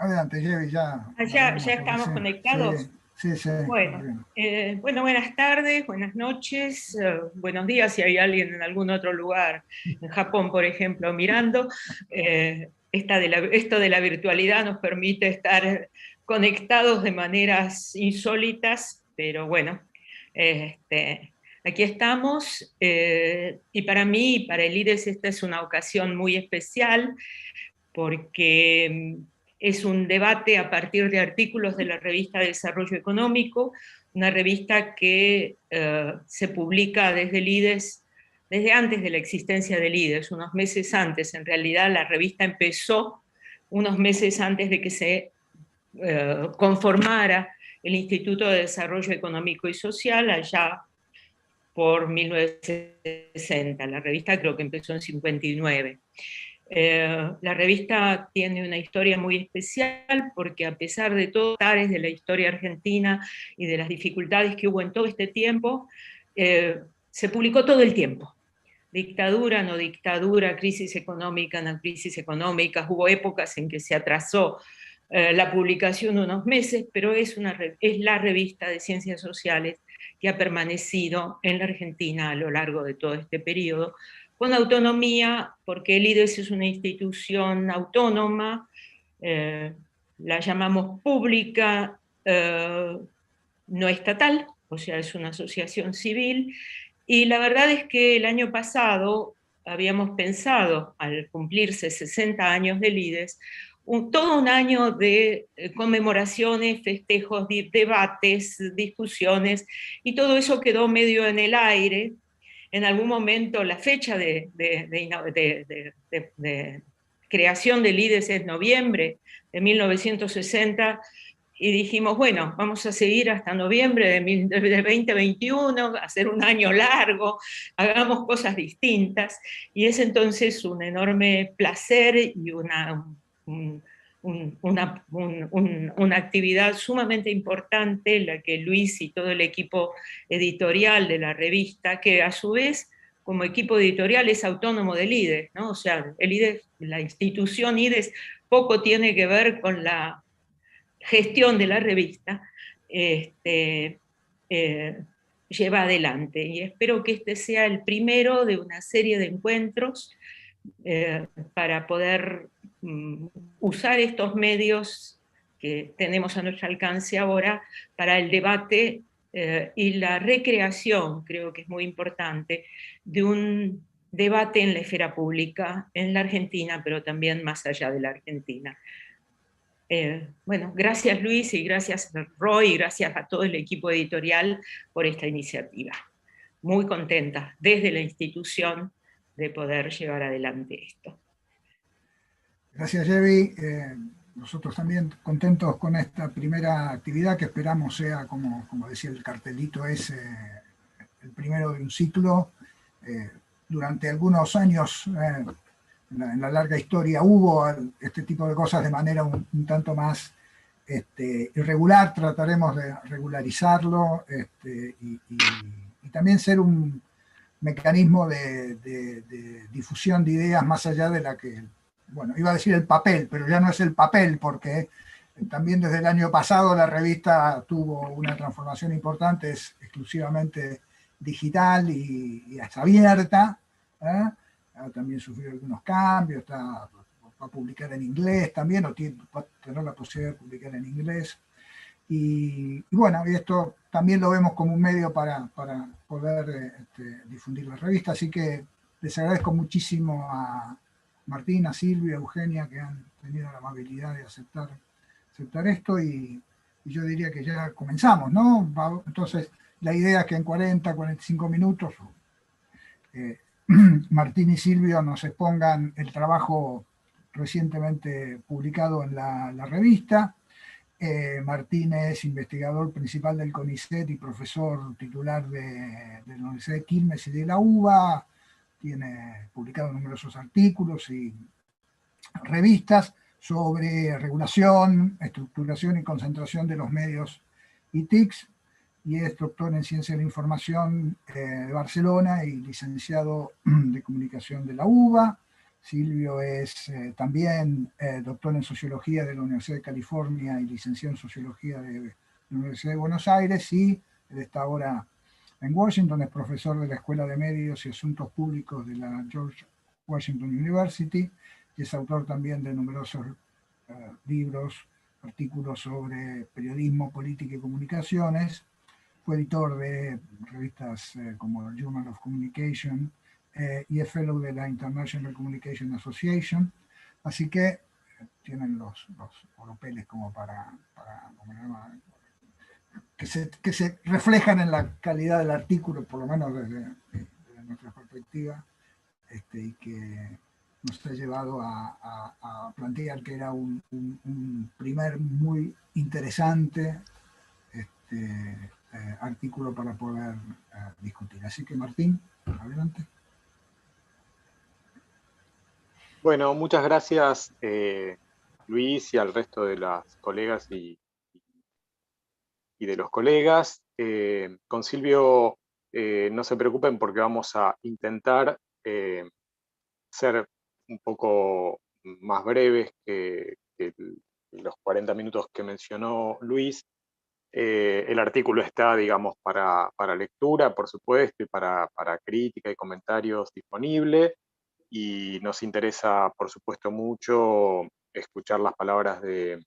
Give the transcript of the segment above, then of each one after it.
Adelante, Jevi, ya. Ya estamos conectados. Sí, sí. Bueno, buenas tardes, buenas noches, buenos días si hay alguien en algún otro lugar, en Japón, por ejemplo, mirando. Esto de la virtualidad nos permite estar conectados de maneras insólitas, pero bueno, aquí estamos. Y para mí, y para el IDES, esta es una ocasión muy especial, porque es un debate a partir de artículos de la revista Desarrollo Económico, una revista que se publica desde el IDES, desde antes de la existencia del IDES, unos meses antes. En realidad la revista empezó unos meses antes de que se conformara el Instituto de Desarrollo Económico y Social, allá por 1960. La revista creo que empezó en 59. La revista tiene una historia muy especial porque, a pesar de todos los ares de la historia argentina y de las dificultades que hubo en todo este tiempo, se publicó todo el tiempo. Dictadura, no dictadura, crisis económica, no crisis económica. Hubo épocas en que se atrasó la publicación unos meses, pero es la revista de ciencias sociales que ha permanecido en la Argentina a lo largo de todo este periodo, con autonomía, porque el IDES es una institución autónoma, la llamamos pública, no estatal, o sea, es una asociación civil, y la verdad es que el año pasado habíamos pensado, al cumplirse 60 años del IDES, todo un año de conmemoraciones, festejos, debates, discusiones, y todo eso quedó medio en el aire. En algún momento la fecha de creación del IDES es noviembre de 1960, y dijimos, bueno, vamos a seguir hasta noviembre de 2021, hacer un año largo, hagamos cosas distintas, y es entonces un enorme placer y una actividad sumamente importante la que Luis y todo el equipo editorial de la revista, que a su vez como equipo editorial es autónomo del IDES, ¿no? O sea, el IDES, la institución IDES poco tiene que ver con la gestión de la revista, lleva adelante. Y espero que este sea el primero de una serie de encuentros para poder usar estos medios que tenemos a nuestro alcance ahora para el debate y la recreación, creo que es muy importante, de un debate en la esfera pública en la Argentina, pero también más allá de la Argentina. Bueno, gracias Luis, y gracias Roy, y gracias a todo el equipo editorial por esta iniciativa. Muy contenta desde la institución de poder llevar adelante esto. Gracias, Jevi. Nosotros también contentos con esta primera actividad, que esperamos sea, como decía el cartelito, el primero de un ciclo. Durante algunos años, en la larga historia, hubo este tipo de cosas de manera un tanto más irregular. Trataremos de regularizarlo y también ser un mecanismo de difusión de ideas más allá de la que, bueno, iba a decir el papel, pero ya no es el papel, porque también desde el año pasado la revista tuvo una transformación importante, es exclusivamente digital y es abierta, también sufrió algunos cambios, va a publicar en inglés también, va a tener la posibilidad de publicar en inglés. Y bueno, y esto también lo vemos como un medio para poder difundir la revista, así que les agradezco muchísimo a Martín, a Silvia, a Eugenia, que han tenido la amabilidad de aceptar esto, y yo diría que ya comenzamos, ¿no? Entonces, la idea es que en 45 minutos Martín y Silvio nos expongan el trabajo recientemente publicado en la revista. Martín es investigador principal del CONICET y profesor titular de la Universidad de Quilmes y de la UBA. Tiene publicado numerosos artículos y revistas sobre regulación, estructuración y concentración de los medios y TICs, y es doctor en Ciencia de la Información de Barcelona y licenciado de Comunicación de la UBA. Silvio es también doctor en Sociología de la Universidad de California y licenciado en Sociología de la Universidad de Buenos Aires, y él está ahora en Washington, es profesor de la Escuela de Medios y Asuntos Públicos de la George Washington University, y es autor también de numerosos libros, artículos sobre periodismo, política y comunicaciones. Fue editor de revistas como el Journal of Communication, y es fellow de la International Communication Association, así que tienen los oropeles como para que se reflejan en la calidad del artículo, por lo menos desde nuestra perspectiva, y que nos ha llevado a plantear que era un primer muy interesante artículo para poder discutir. Así que Martín, adelante. Bueno, muchas gracias Luis y al resto de las colegas y de los colegas. Con Silvio no se preocupen porque vamos a intentar ser un poco más breves que los 40 minutos que mencionó Luis. El artículo está, digamos, para lectura, por supuesto, y para crítica y comentarios disponible. Y nos interesa, por supuesto, mucho escuchar las palabras de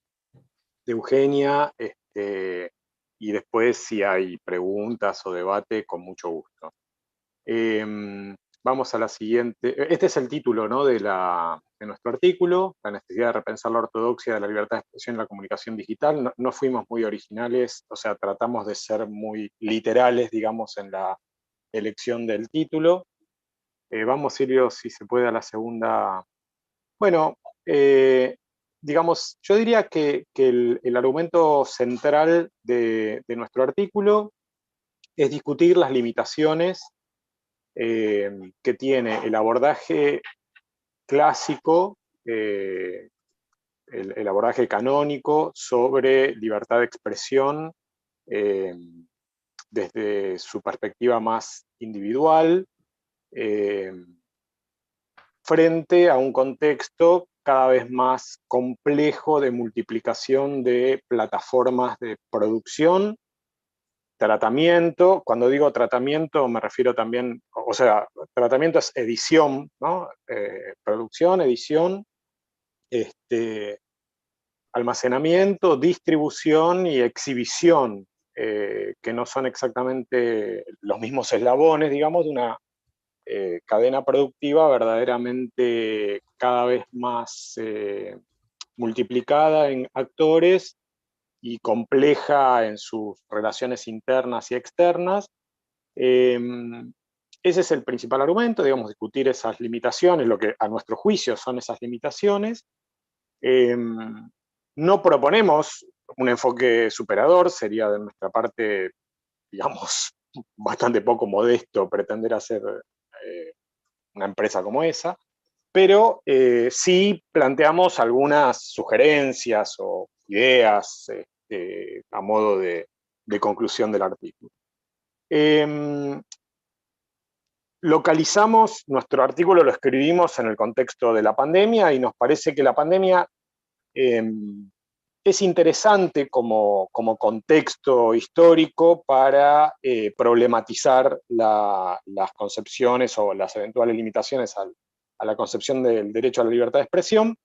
Eugenia, y después si hay preguntas o debate, con mucho gusto. Vamos a la siguiente. Este es el título, ¿no?, de nuestro artículo, la necesidad de repensar la ortodoxia de la libertad de expresión en la comunicación digital. No fuimos muy originales, o sea, tratamos de ser muy literales, digamos, en la elección del título. Vamos, Silvio, si se puede, a la segunda. Bueno, digamos, yo diría que el argumento central de nuestro artículo es discutir las limitaciones que tiene el abordaje clásico, el abordaje canónico sobre libertad de expresión desde su perspectiva más individual, frente a un contexto cada vez más complejo de multiplicación de plataformas de producción, tratamiento. Cuando digo tratamiento me refiero también, o sea, tratamiento es edición, ¿no? Producción, edición, almacenamiento, distribución y exhibición, que no son exactamente los mismos eslabones, digamos, de una cadena productiva verdaderamente cada vez más multiplicada en actores y compleja en sus relaciones internas y externas. Ese es el principal argumento, digamos, discutir esas limitaciones, lo que a nuestro juicio son esas limitaciones. No proponemos un enfoque superador, sería de nuestra parte, digamos, bastante poco modesto pretender hacer una empresa como esa, pero sí planteamos algunas sugerencias o ideas a modo de conclusión del artículo. Localizamos, nuestro artículo lo escribimos en el contexto de la pandemia y nos parece que la pandemia es interesante como contexto histórico para problematizar las concepciones o las eventuales limitaciones a la concepción del derecho a la libertad de expresión.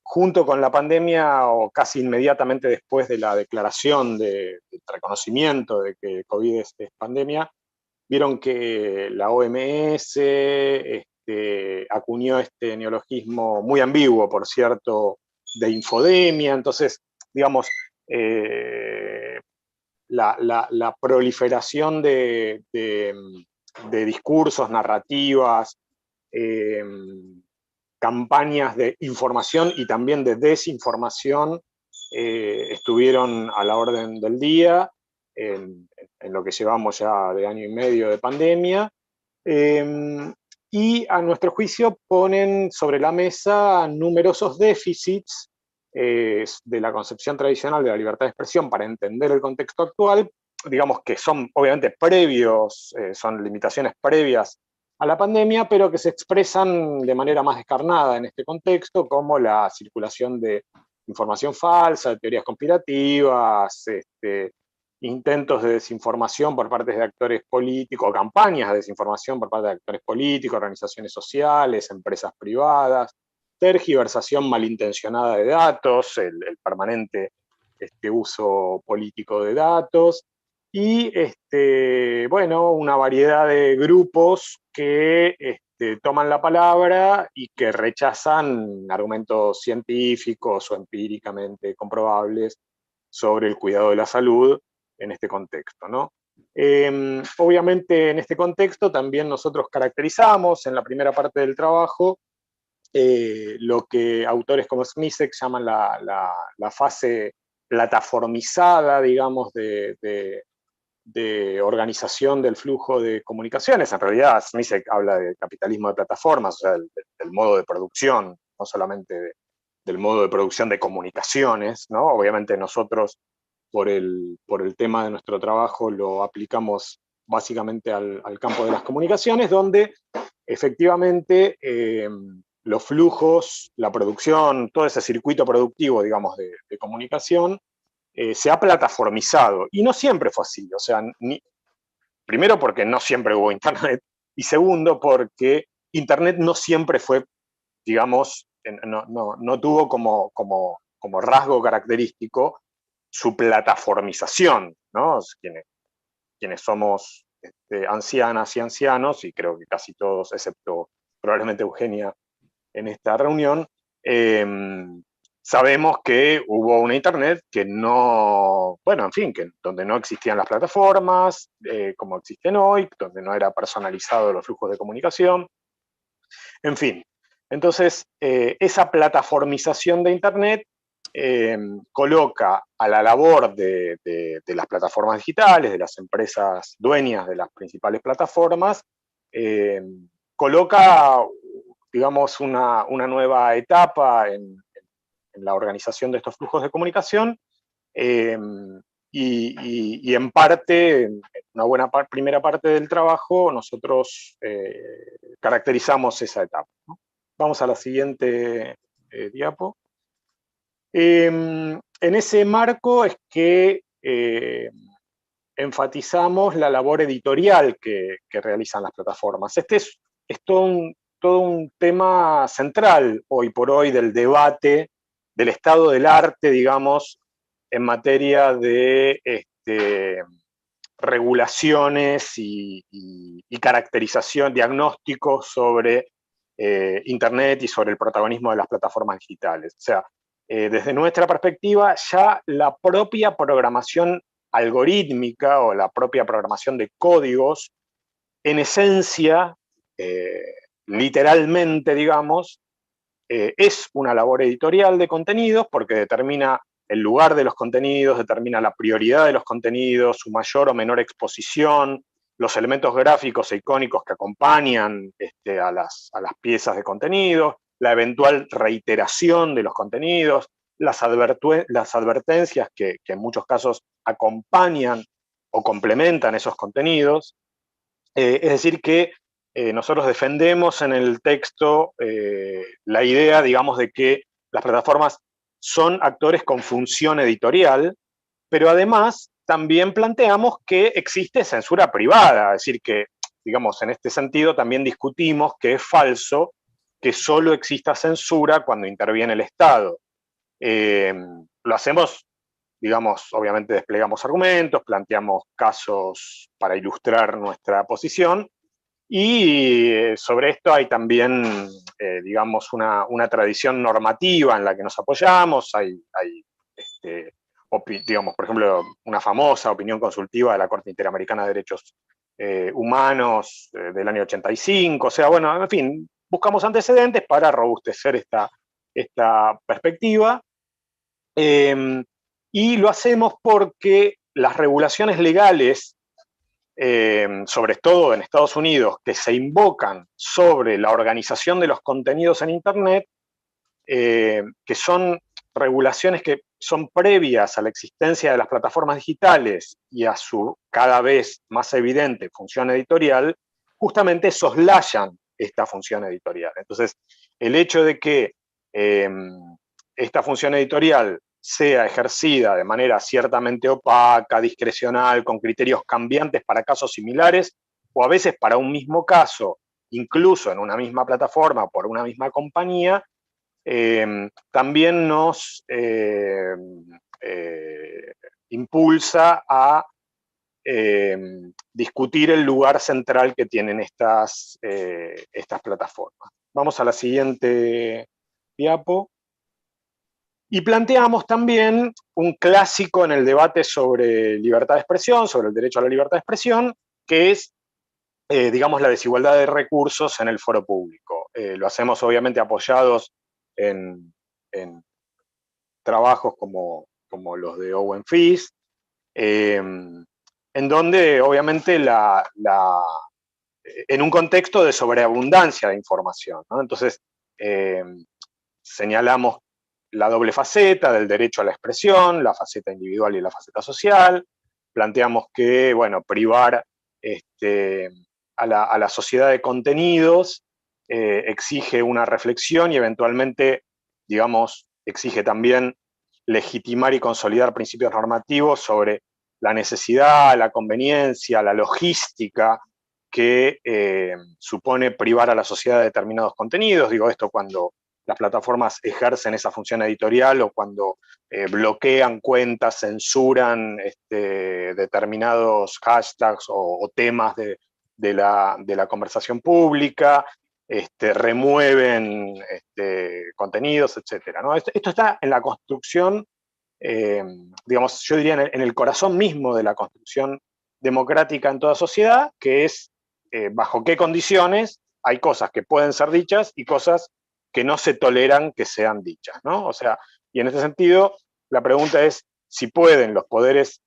Junto con la pandemia, o casi inmediatamente después de la declaración del reconocimiento de que COVID es pandemia, vieron que la OMS acuñó este neologismo muy ambiguo, por cierto, de infodemia. Entonces, digamos, la proliferación de discursos, narrativas, campañas de información y también de desinformación estuvieron a la orden del día en lo que llevamos ya de año y medio de pandemia, y a nuestro juicio ponen sobre la mesa numerosos déficits de la concepción tradicional de la libertad de expresión para entender el contexto actual, digamos que son obviamente previos, son limitaciones previas a la pandemia, pero que se expresan de manera más descarnada en este contexto, como la circulación de información falsa, de teorías conspirativas, intentos de desinformación por parte de actores políticos, campañas de desinformación por parte de actores políticos, organizaciones sociales, empresas privadas, tergiversación malintencionada de datos, el permanente uso político de datos, y bueno, una variedad de grupos que toman la palabra y que rechazan argumentos científicos o empíricamente comprobables sobre el cuidado de la salud en este contexto, ¿no? Obviamente en este contexto también nosotros caracterizamos en la primera parte del trabajo lo que autores como Smisek llaman la fase plataformizada, digamos, de organización del flujo de comunicaciones. En realidad, Smisek habla de capitalismo de plataformas, o sea, del modo de producción, no solamente del modo de producción de comunicaciones, ¿no? Obviamente nosotros, por el tema de nuestro trabajo, lo aplicamos básicamente al campo de las comunicaciones, donde efectivamente los flujos, la producción, todo ese circuito productivo, digamos, de comunicación, se ha plataformizado. Y no siempre fue así. O sea, primero porque no siempre hubo Internet, y segundo porque Internet no siempre fue, digamos, no tuvo como rasgo característico su plataformización, ¿no? Quienes somos ancianas y ancianos, y creo que casi todos, excepto probablemente Eugenia en esta reunión, sabemos que hubo una Internet que no, bueno, en fin, donde no existían las plataformas como existen hoy, donde no era personalizado los flujos de comunicación, en fin. Entonces, esa plataformización de Internet coloca a la labor de las plataformas digitales, de las empresas dueñas de las principales plataformas, coloca, digamos, una nueva etapa en la organización de estos flujos de comunicación, y en parte, en una primera parte del trabajo, nosotros caracterizamos esa etapa, ¿no? Vamos a la siguiente diapo. En ese marco es que enfatizamos la labor editorial que realizan las plataformas. Este es todo un tema central hoy por hoy del debate del estado del arte, digamos, en materia de regulaciones y caracterización, diagnósticos sobre Internet y sobre el protagonismo de las plataformas digitales. O sea, desde nuestra perspectiva, ya la propia programación algorítmica o la propia programación de códigos, en esencia, literalmente, digamos, es una labor editorial de contenidos porque determina el lugar de los contenidos, determina la prioridad de los contenidos, su mayor o menor exposición, los elementos gráficos e icónicos que acompañan a las piezas de contenido, la eventual reiteración de los contenidos, las advertencias que en muchos casos acompañan o complementan esos contenidos. Es decir, que nosotros defendemos en el texto la idea, digamos, de que las plataformas son actores con función editorial, pero además también planteamos que existe censura privada, es decir, que, digamos, en este sentido también discutimos que es falso que solo exista censura cuando interviene el Estado. Lo hacemos, digamos, obviamente desplegamos argumentos, planteamos casos para ilustrar nuestra posición, y sobre esto hay también, digamos, una tradición normativa en la que nos apoyamos. Hay digamos, por ejemplo, una famosa opinión consultiva de la Corte Interamericana de Derechos Humanos del año 85. O sea, bueno, en fin, buscamos antecedentes para robustecer esta perspectiva. Y lo hacemos porque las regulaciones legales, sobre todo en Estados Unidos, que se invocan sobre la organización de los contenidos en Internet, que son regulaciones que son previas a la existencia de las plataformas digitales y a su cada vez más evidente función editorial, justamente soslayan esta función editorial. Entonces, el hecho de que esta función editorial sea ejercida de manera ciertamente opaca, discrecional, con criterios cambiantes para casos similares, o a veces para un mismo caso, incluso en una misma plataforma, por una misma compañía, también nos impulsa a discutir el lugar central que tienen estas plataformas. Vamos a la siguiente diapo. Y planteamos también un clásico en el debate sobre libertad de expresión, sobre el derecho a la libertad de expresión, que es, digamos, la desigualdad de recursos en el foro público. Lo hacemos obviamente apoyados en trabajos como los de Owen Fis, en donde obviamente en un contexto de sobreabundancia de información, ¿no? Entonces, señalamos la doble faceta del derecho a la expresión, la faceta individual y la faceta social. Planteamos que, bueno, privar a la sociedad de contenidos exige una reflexión y eventualmente, digamos, exige también legitimar y consolidar principios normativos sobre la necesidad, la conveniencia, la logística que supone privar a la sociedad de determinados contenidos. Digo esto cuando las plataformas ejercen esa función editorial o cuando bloquean cuentas, censuran determinados hashtags o temas de la conversación pública, remueven contenidos, etc., ¿no? Esto está en la construcción, digamos, yo diría en el corazón mismo de la construcción democrática en toda sociedad, que es bajo qué condiciones hay cosas que pueden ser dichas y cosas que no se toleran que sean dichas, ¿no? O sea, y en este sentido, la pregunta es si pueden los poderes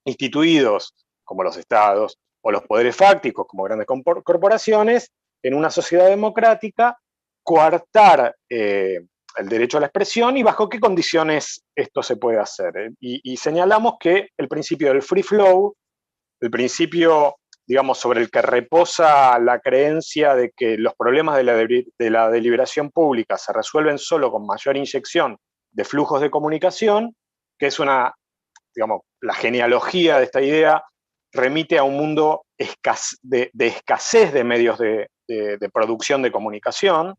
instituidos, como los estados, o los poderes fácticos, como grandes corporaciones, en una sociedad democrática, coartar el derecho a la expresión y bajo qué condiciones esto se puede hacer. Y señalamos que el principio del free flow, el principio, digamos, sobre el que reposa la creencia de que los problemas de la deliberación pública se resuelven solo con mayor inyección de flujos de comunicación, que es una, digamos, la genealogía de esta idea remite a un mundo de escasez de medios de producción de comunicación,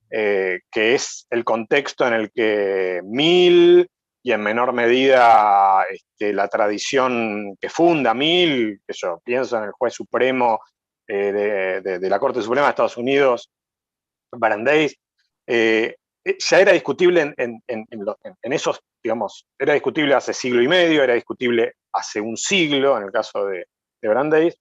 que es el contexto en el que Mill y en menor medida la tradición que funda Mill, que yo pienso en el juez supremo de la Corte Suprema de Estados Unidos, Brandeis, ya era discutible en esos, digamos, era discutible hace siglo y medio, era discutible hace un siglo, en el caso de Brandeis,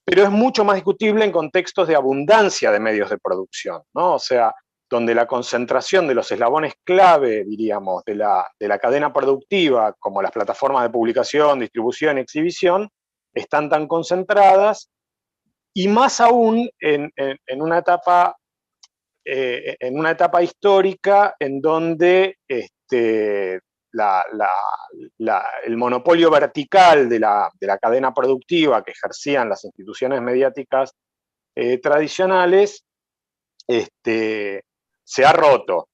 pero es mucho más discutible en contextos de abundancia de medios de producción, ¿no? O sea, donde la concentración de los eslabones clave, diríamos, de la cadena productiva, como las plataformas de publicación, distribución y exhibición, están tan concentradas, y más aún en una etapa histórica en donde el monopolio vertical de la cadena productiva que ejercían las instituciones mediáticas tradicionales se ha roto,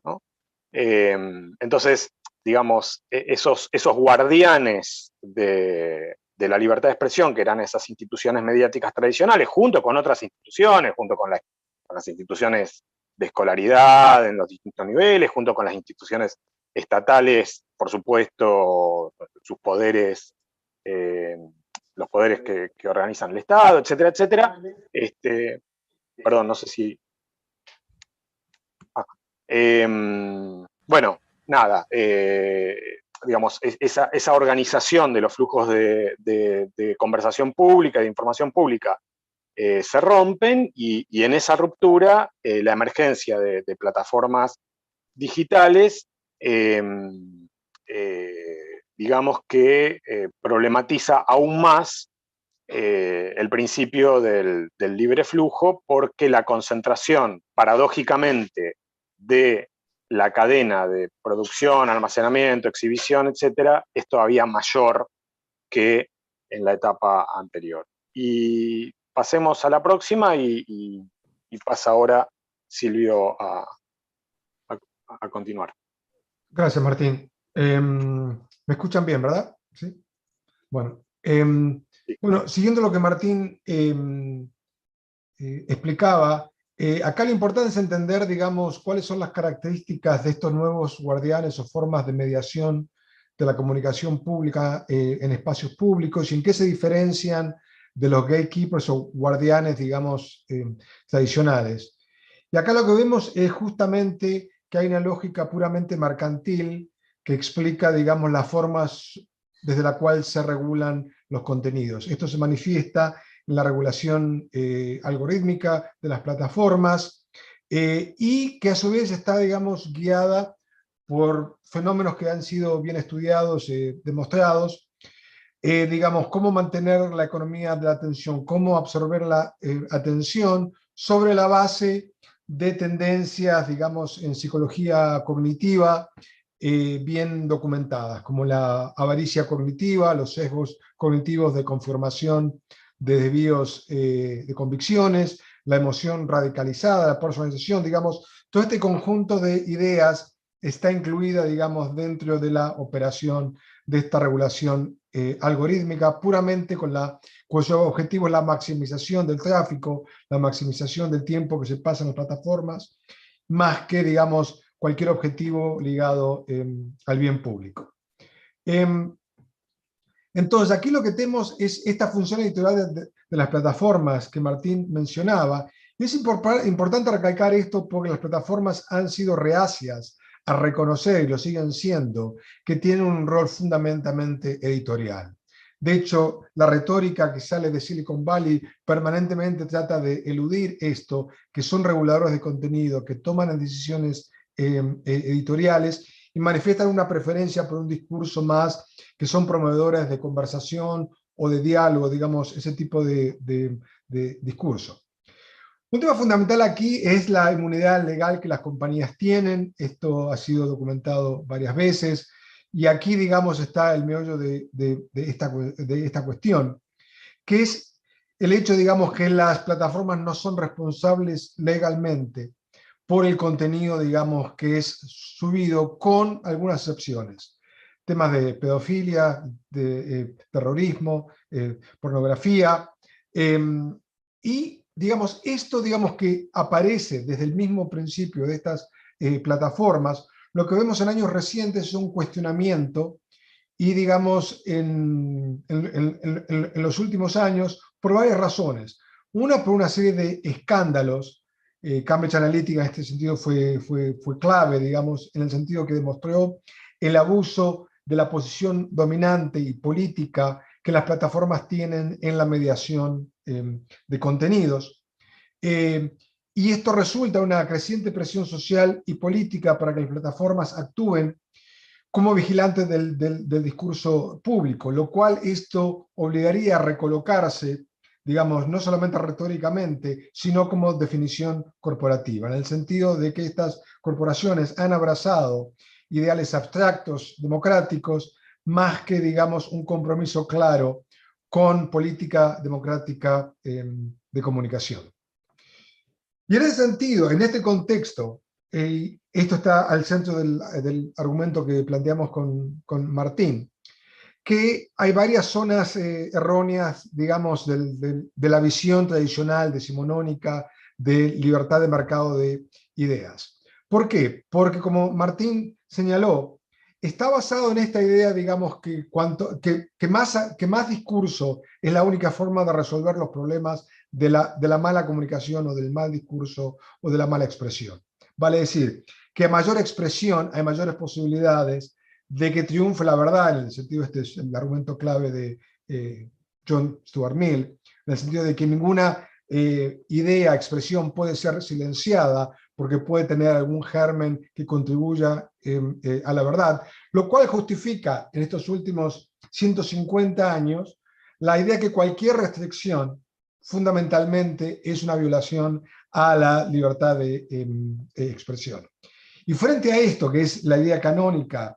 ¿no? Entonces, digamos, esos guardianes de la libertad de expresión, que eran esas instituciones mediáticas tradicionales, junto con otras instituciones, junto con las instituciones de escolaridad en los distintos niveles, junto con las instituciones estatales, por supuesto, sus poderes, los poderes que organizan el Estado, etcétera, etcétera. Perdón, no sé si... bueno, nada, digamos, esa organización de los flujos de conversación pública, de información pública, se rompen y en esa ruptura la emergencia de plataformas digitales, digamos que problematiza aún más el principio del libre flujo, porque la concentración, paradójicamente, de la cadena de producción, almacenamiento, exhibición, etcétera, es todavía mayor que en la etapa anterior. Y pasemos a la próxima y pasa ahora Silvio a continuar. Gracias, Martín. ¿Me escuchan bien, verdad? ¿Sí? Bueno, bueno, siguiendo lo que Martín explicaba, acá lo importante es entender, digamos, cuáles son las características de estos nuevos guardianes o formas de mediación de la comunicación pública en espacios públicos y en qué se diferencian de los gatekeepers o guardianes, digamos, tradicionales. Y acá lo que vemos es justamente que hay una lógica puramente mercantil que explica, digamos, las formas desde la cual se regulan los contenidos. Esto se manifiesta en la regulación algorítmica de las plataformas y que a su vez está, digamos, guiada por fenómenos que han sido bien estudiados, demostrados, digamos, cómo mantener la economía de la atención, cómo absorber la atención sobre la base de tendencias, digamos, en psicología cognitiva, bien documentadas, como la avaricia cognitiva, los sesgos cognitivos de conformación de desvíos de convicciones, la emoción radicalizada, la personalización, digamos, todo este conjunto de ideas está incluida, digamos, dentro de la operación de esta regulación algorítmica, puramente cuyo objetivo es la maximización del tráfico, la maximización del tiempo que se pasa en las plataformas, más que, digamos, cualquier objetivo ligado al bien público. Entonces, aquí lo que tenemos es esta función editorial de las plataformas que Martín mencionaba. Y es importante recalcar esto porque las plataformas han sido reacias a reconocer, y lo siguen siendo, que tienen un rol fundamentalmente editorial. De hecho, la retórica que sale de Silicon Valley permanentemente trata de eludir esto, que son reguladores de contenido, que toman decisiones editoriales y manifiestan una preferencia por un discurso más que son promovedores de conversación o de diálogo, digamos, ese tipo de discurso. Un tema fundamental aquí es la inmunidad legal que las compañías tienen. Esto ha sido documentado varias veces. Y aquí, digamos, está el meollo de esta cuestión, que es el hecho, digamos, que las plataformas no son responsables legalmente por el contenido, digamos, que es subido, con algunas excepciones. Temas de pedofilia, de terrorismo, pornografía, y digamos, esto, digamos, que aparece desde el mismo principio de estas plataformas. Lo que vemos en años recientes es un cuestionamiento y, digamos, en los últimos años, por varias razones. Una, por una serie de escándalos. Cambridge Analytica en este sentido fue clave, digamos, en el sentido que demostró el abuso de la posición dominante y política que las plataformas tienen en la mediación de contenidos. Y esto resulta en una creciente presión social y política para que las plataformas actúen como vigilantes del discurso público, lo cual esto obligaría a recolocarse, digamos, no solamente retóricamente, sino como definición corporativa, en el sentido de que estas corporaciones han abrazado ideales abstractos, democráticos, más que, digamos, un compromiso claro con política democrática de comunicación. Y en ese sentido, en este contexto, esto está al centro del argumento que planteamos con Martín, que hay varias zonas erróneas, digamos, de la visión tradicional, decimonónica, de libertad de mercado de ideas. ¿Por qué? Porque, como Martín señaló, está basado en esta idea, digamos, que más discurso es la única forma de resolver los problemas de la mala comunicación o del mal discurso o de la mala expresión. Vale decir, que a mayor expresión hay mayores posibilidades de que triunfe la verdad, en el sentido, este es el argumento clave de John Stuart Mill, en el sentido de que ninguna idea, expresión puede ser silenciada porque puede tener algún germen que contribuya a la verdad, lo cual justifica en estos últimos 150 años la idea que cualquier restricción fundamentalmente es una violación a la libertad de expresión. Y frente a esto, que es la idea canónica,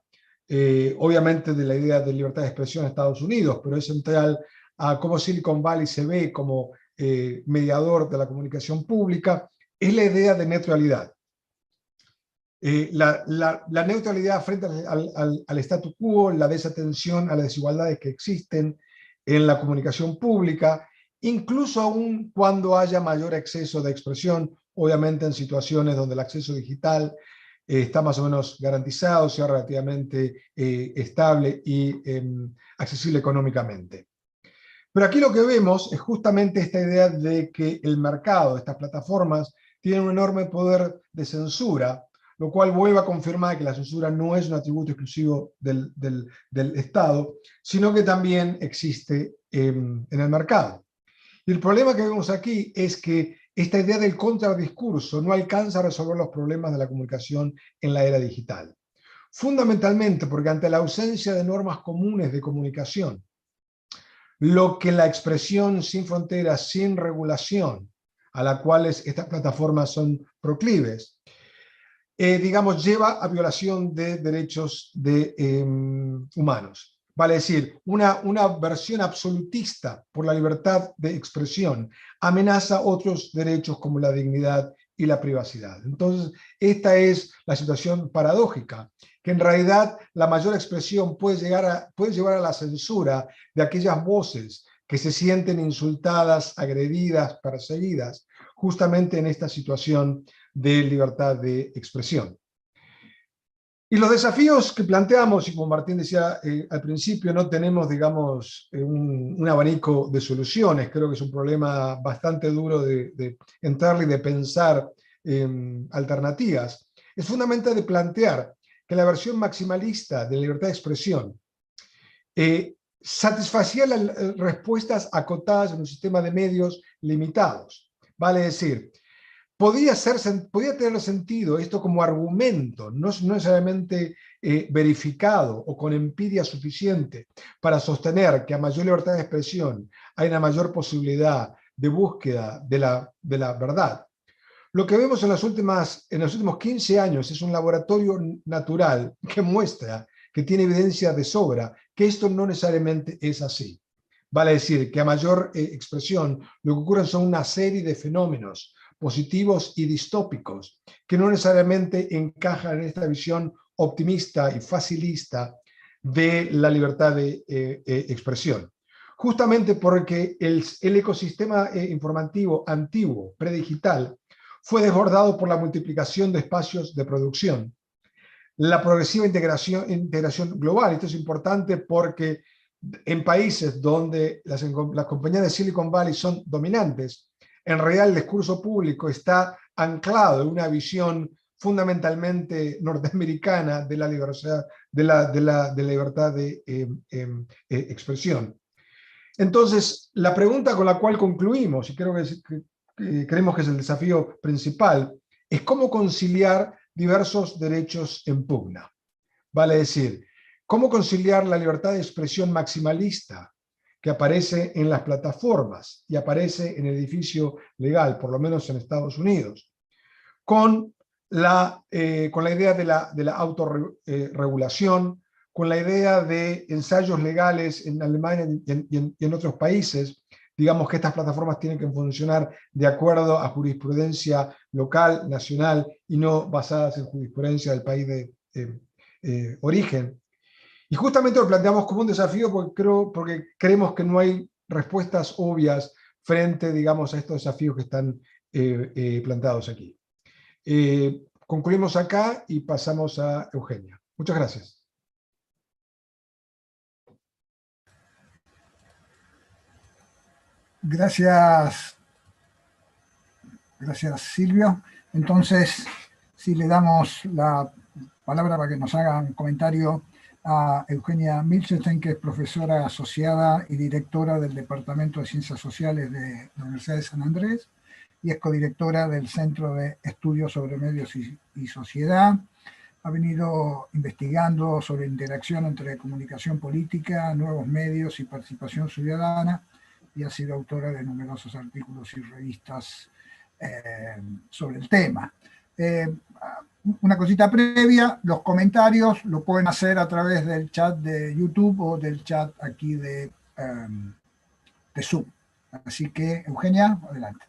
obviamente de la idea de libertad de expresión en Estados Unidos, pero es central a cómo Silicon Valley se ve como mediador de la comunicación pública, es la idea de neutralidad. La neutralidad frente al statu quo, la desatención a las desigualdades que existen en la comunicación pública, incluso aún cuando haya mayor exceso de expresión, obviamente en situaciones donde el acceso digital está más o menos garantizado, sea relativamente estable y accesible económicamente. Pero aquí lo que vemos es justamente esta idea de que el mercado, estas plataformas, tienen un enorme poder de censura, lo cual vuelve a confirmar que la censura no es un atributo exclusivo del Estado, sino que también existe en el mercado. Y el problema que vemos aquí es que esta idea del contradiscurso no alcanza a resolver los problemas de la comunicación en la era digital. Fundamentalmente porque ante la ausencia de normas comunes de comunicación, lo que la expresión sin fronteras, sin regulación, a la cual estas plataformas son proclives, digamos, lleva a violación de derechos humanos. Vale decir, una versión absolutista por la libertad de expresión amenaza otros derechos como la dignidad y la privacidad. Entonces, esta es la situación paradójica, que en realidad la mayor expresión puede llevar a la censura de aquellas voces que se sienten insultadas, agredidas, perseguidas, justamente en esta situación de libertad de expresión. Y los desafíos que planteamos, y como Martín decía al principio, no tenemos, digamos, un abanico de soluciones. Creo que es un problema bastante duro de entrarle y de pensar alternativas. Es fundamental de plantear que la versión maximalista de la libertad de expresión satisfacía las respuestas acotadas en un sistema de medios limitados. Vale decir, podía tener sentido esto como argumento, no necesariamente verificado o con empiria suficiente para sostener que a mayor libertad de expresión hay una mayor posibilidad de búsqueda de la verdad. Lo que vemos en los últimos 15 años es un laboratorio natural que muestra, que tiene evidencia de sobra, que esto no necesariamente es así. Vale decir que a mayor expresión lo que ocurre son una serie de fenómenos positivos y distópicos, que no necesariamente encajan en esta visión optimista y facilista de la libertad de expresión. Justamente porque el ecosistema informativo antiguo, predigital, fue desbordado por la multiplicación de espacios de producción, la progresiva integración global. Esto es importante porque en países donde las compañías de Silicon Valley son dominantes, en realidad el discurso público está anclado en una visión fundamentalmente norteamericana de la libertad de expresión. Entonces, la pregunta con la cual concluimos, y creo que creemos que es el desafío principal, es cómo conciliar diversos derechos en pugna. Vale decir, cómo conciliar la libertad de expresión maximalista que aparece en las plataformas y aparece en el edificio legal, por lo menos en Estados Unidos, con la idea de la autorregulación, con la idea de ensayos legales en Alemania y en otros países. Digamos que estas plataformas tienen que funcionar de acuerdo a jurisprudencia local, nacional, y no basadas en jurisprudencia del país de origen. Y justamente lo planteamos como un desafío porque creemos que no hay respuestas obvias frente, digamos, a estos desafíos que están planteados aquí. Concluimos acá y pasamos a Eugenia. Muchas gracias. Gracias, Silvio. Entonces, si le damos la palabra para que nos haga un comentario a Eugenia Milstein, que es profesora asociada y directora del Departamento de Ciencias Sociales de la Universidad de San Andrés y es codirectora del Centro de Estudios sobre Medios y Sociedad. Ha venido investigando sobre interacción entre comunicación política, nuevos medios y participación ciudadana, y ha sido autora de numerosos artículos y revistas sobre el tema. Una cosita previa, los comentarios lo pueden hacer a través del chat de YouTube o del chat aquí de Zoom. Así que, Eugenia, adelante.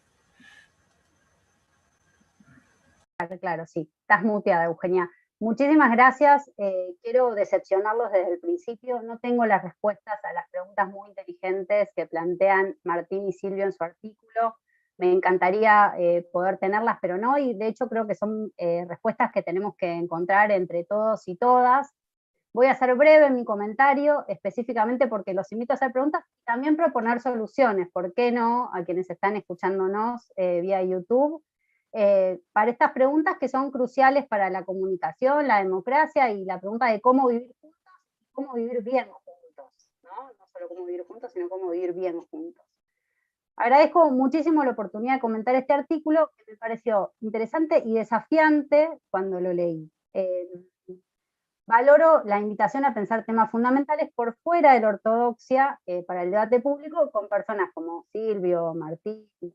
Claro, sí, estás muteada, Eugenia. Muchísimas gracias. Quiero decepcionarlos desde el principio. No tengo las respuestas a las preguntas muy inteligentes que plantean Martín y Silvio en su artículo. Me encantaría poder tenerlas, pero no, y de hecho creo que son respuestas que tenemos que encontrar entre todos y todas. Voy a ser breve en mi comentario, específicamente porque los invito a hacer preguntas y también proponer soluciones, ¿por qué no? A quienes están escuchándonos vía YouTube, para estas preguntas que son cruciales para la comunicación, la democracia y la pregunta de cómo vivir juntos y cómo vivir bien juntos, ¿no? No solo cómo vivir juntos, sino cómo vivir bien juntos. Agradezco muchísimo la oportunidad de comentar este artículo, que me pareció interesante y desafiante cuando lo leí. Valoro la invitación a pensar temas fundamentales por fuera de la ortodoxia para el debate público, con personas como Silvio, Martín, el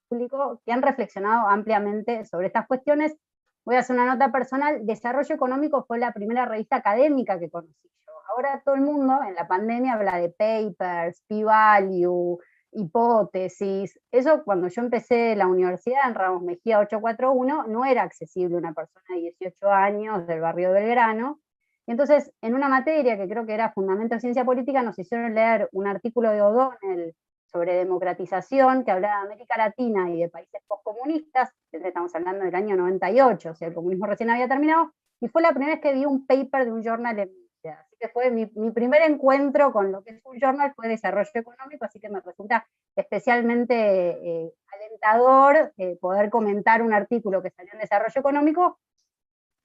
público, que han reflexionado ampliamente sobre estas cuestiones. Voy a hacer una nota personal. Desarrollo Económico fue la primera revista académica que conocí yo. Ahora todo el mundo en la pandemia habla de papers, p-value, hipótesis. Eso cuando yo empecé la universidad en Ramos Mejía 841 no era accesible a una persona de 18 años del barrio de Belgrano. Y entonces, en una materia que creo que era Fundamento de Ciencia Política, nos hicieron leer un artículo de O'Donnell sobre democratización, que hablaba de América Latina y de países postcomunistas. Estamos hablando del año 98, o sea, el comunismo recién había terminado, y fue la primera vez que vi un paper de un journal en mi vida. Así que fue mi primer encuentro con lo que es un journal, fue Desarrollo Económico, así que me resulta especialmente alentador poder comentar un artículo que salió en Desarrollo Económico.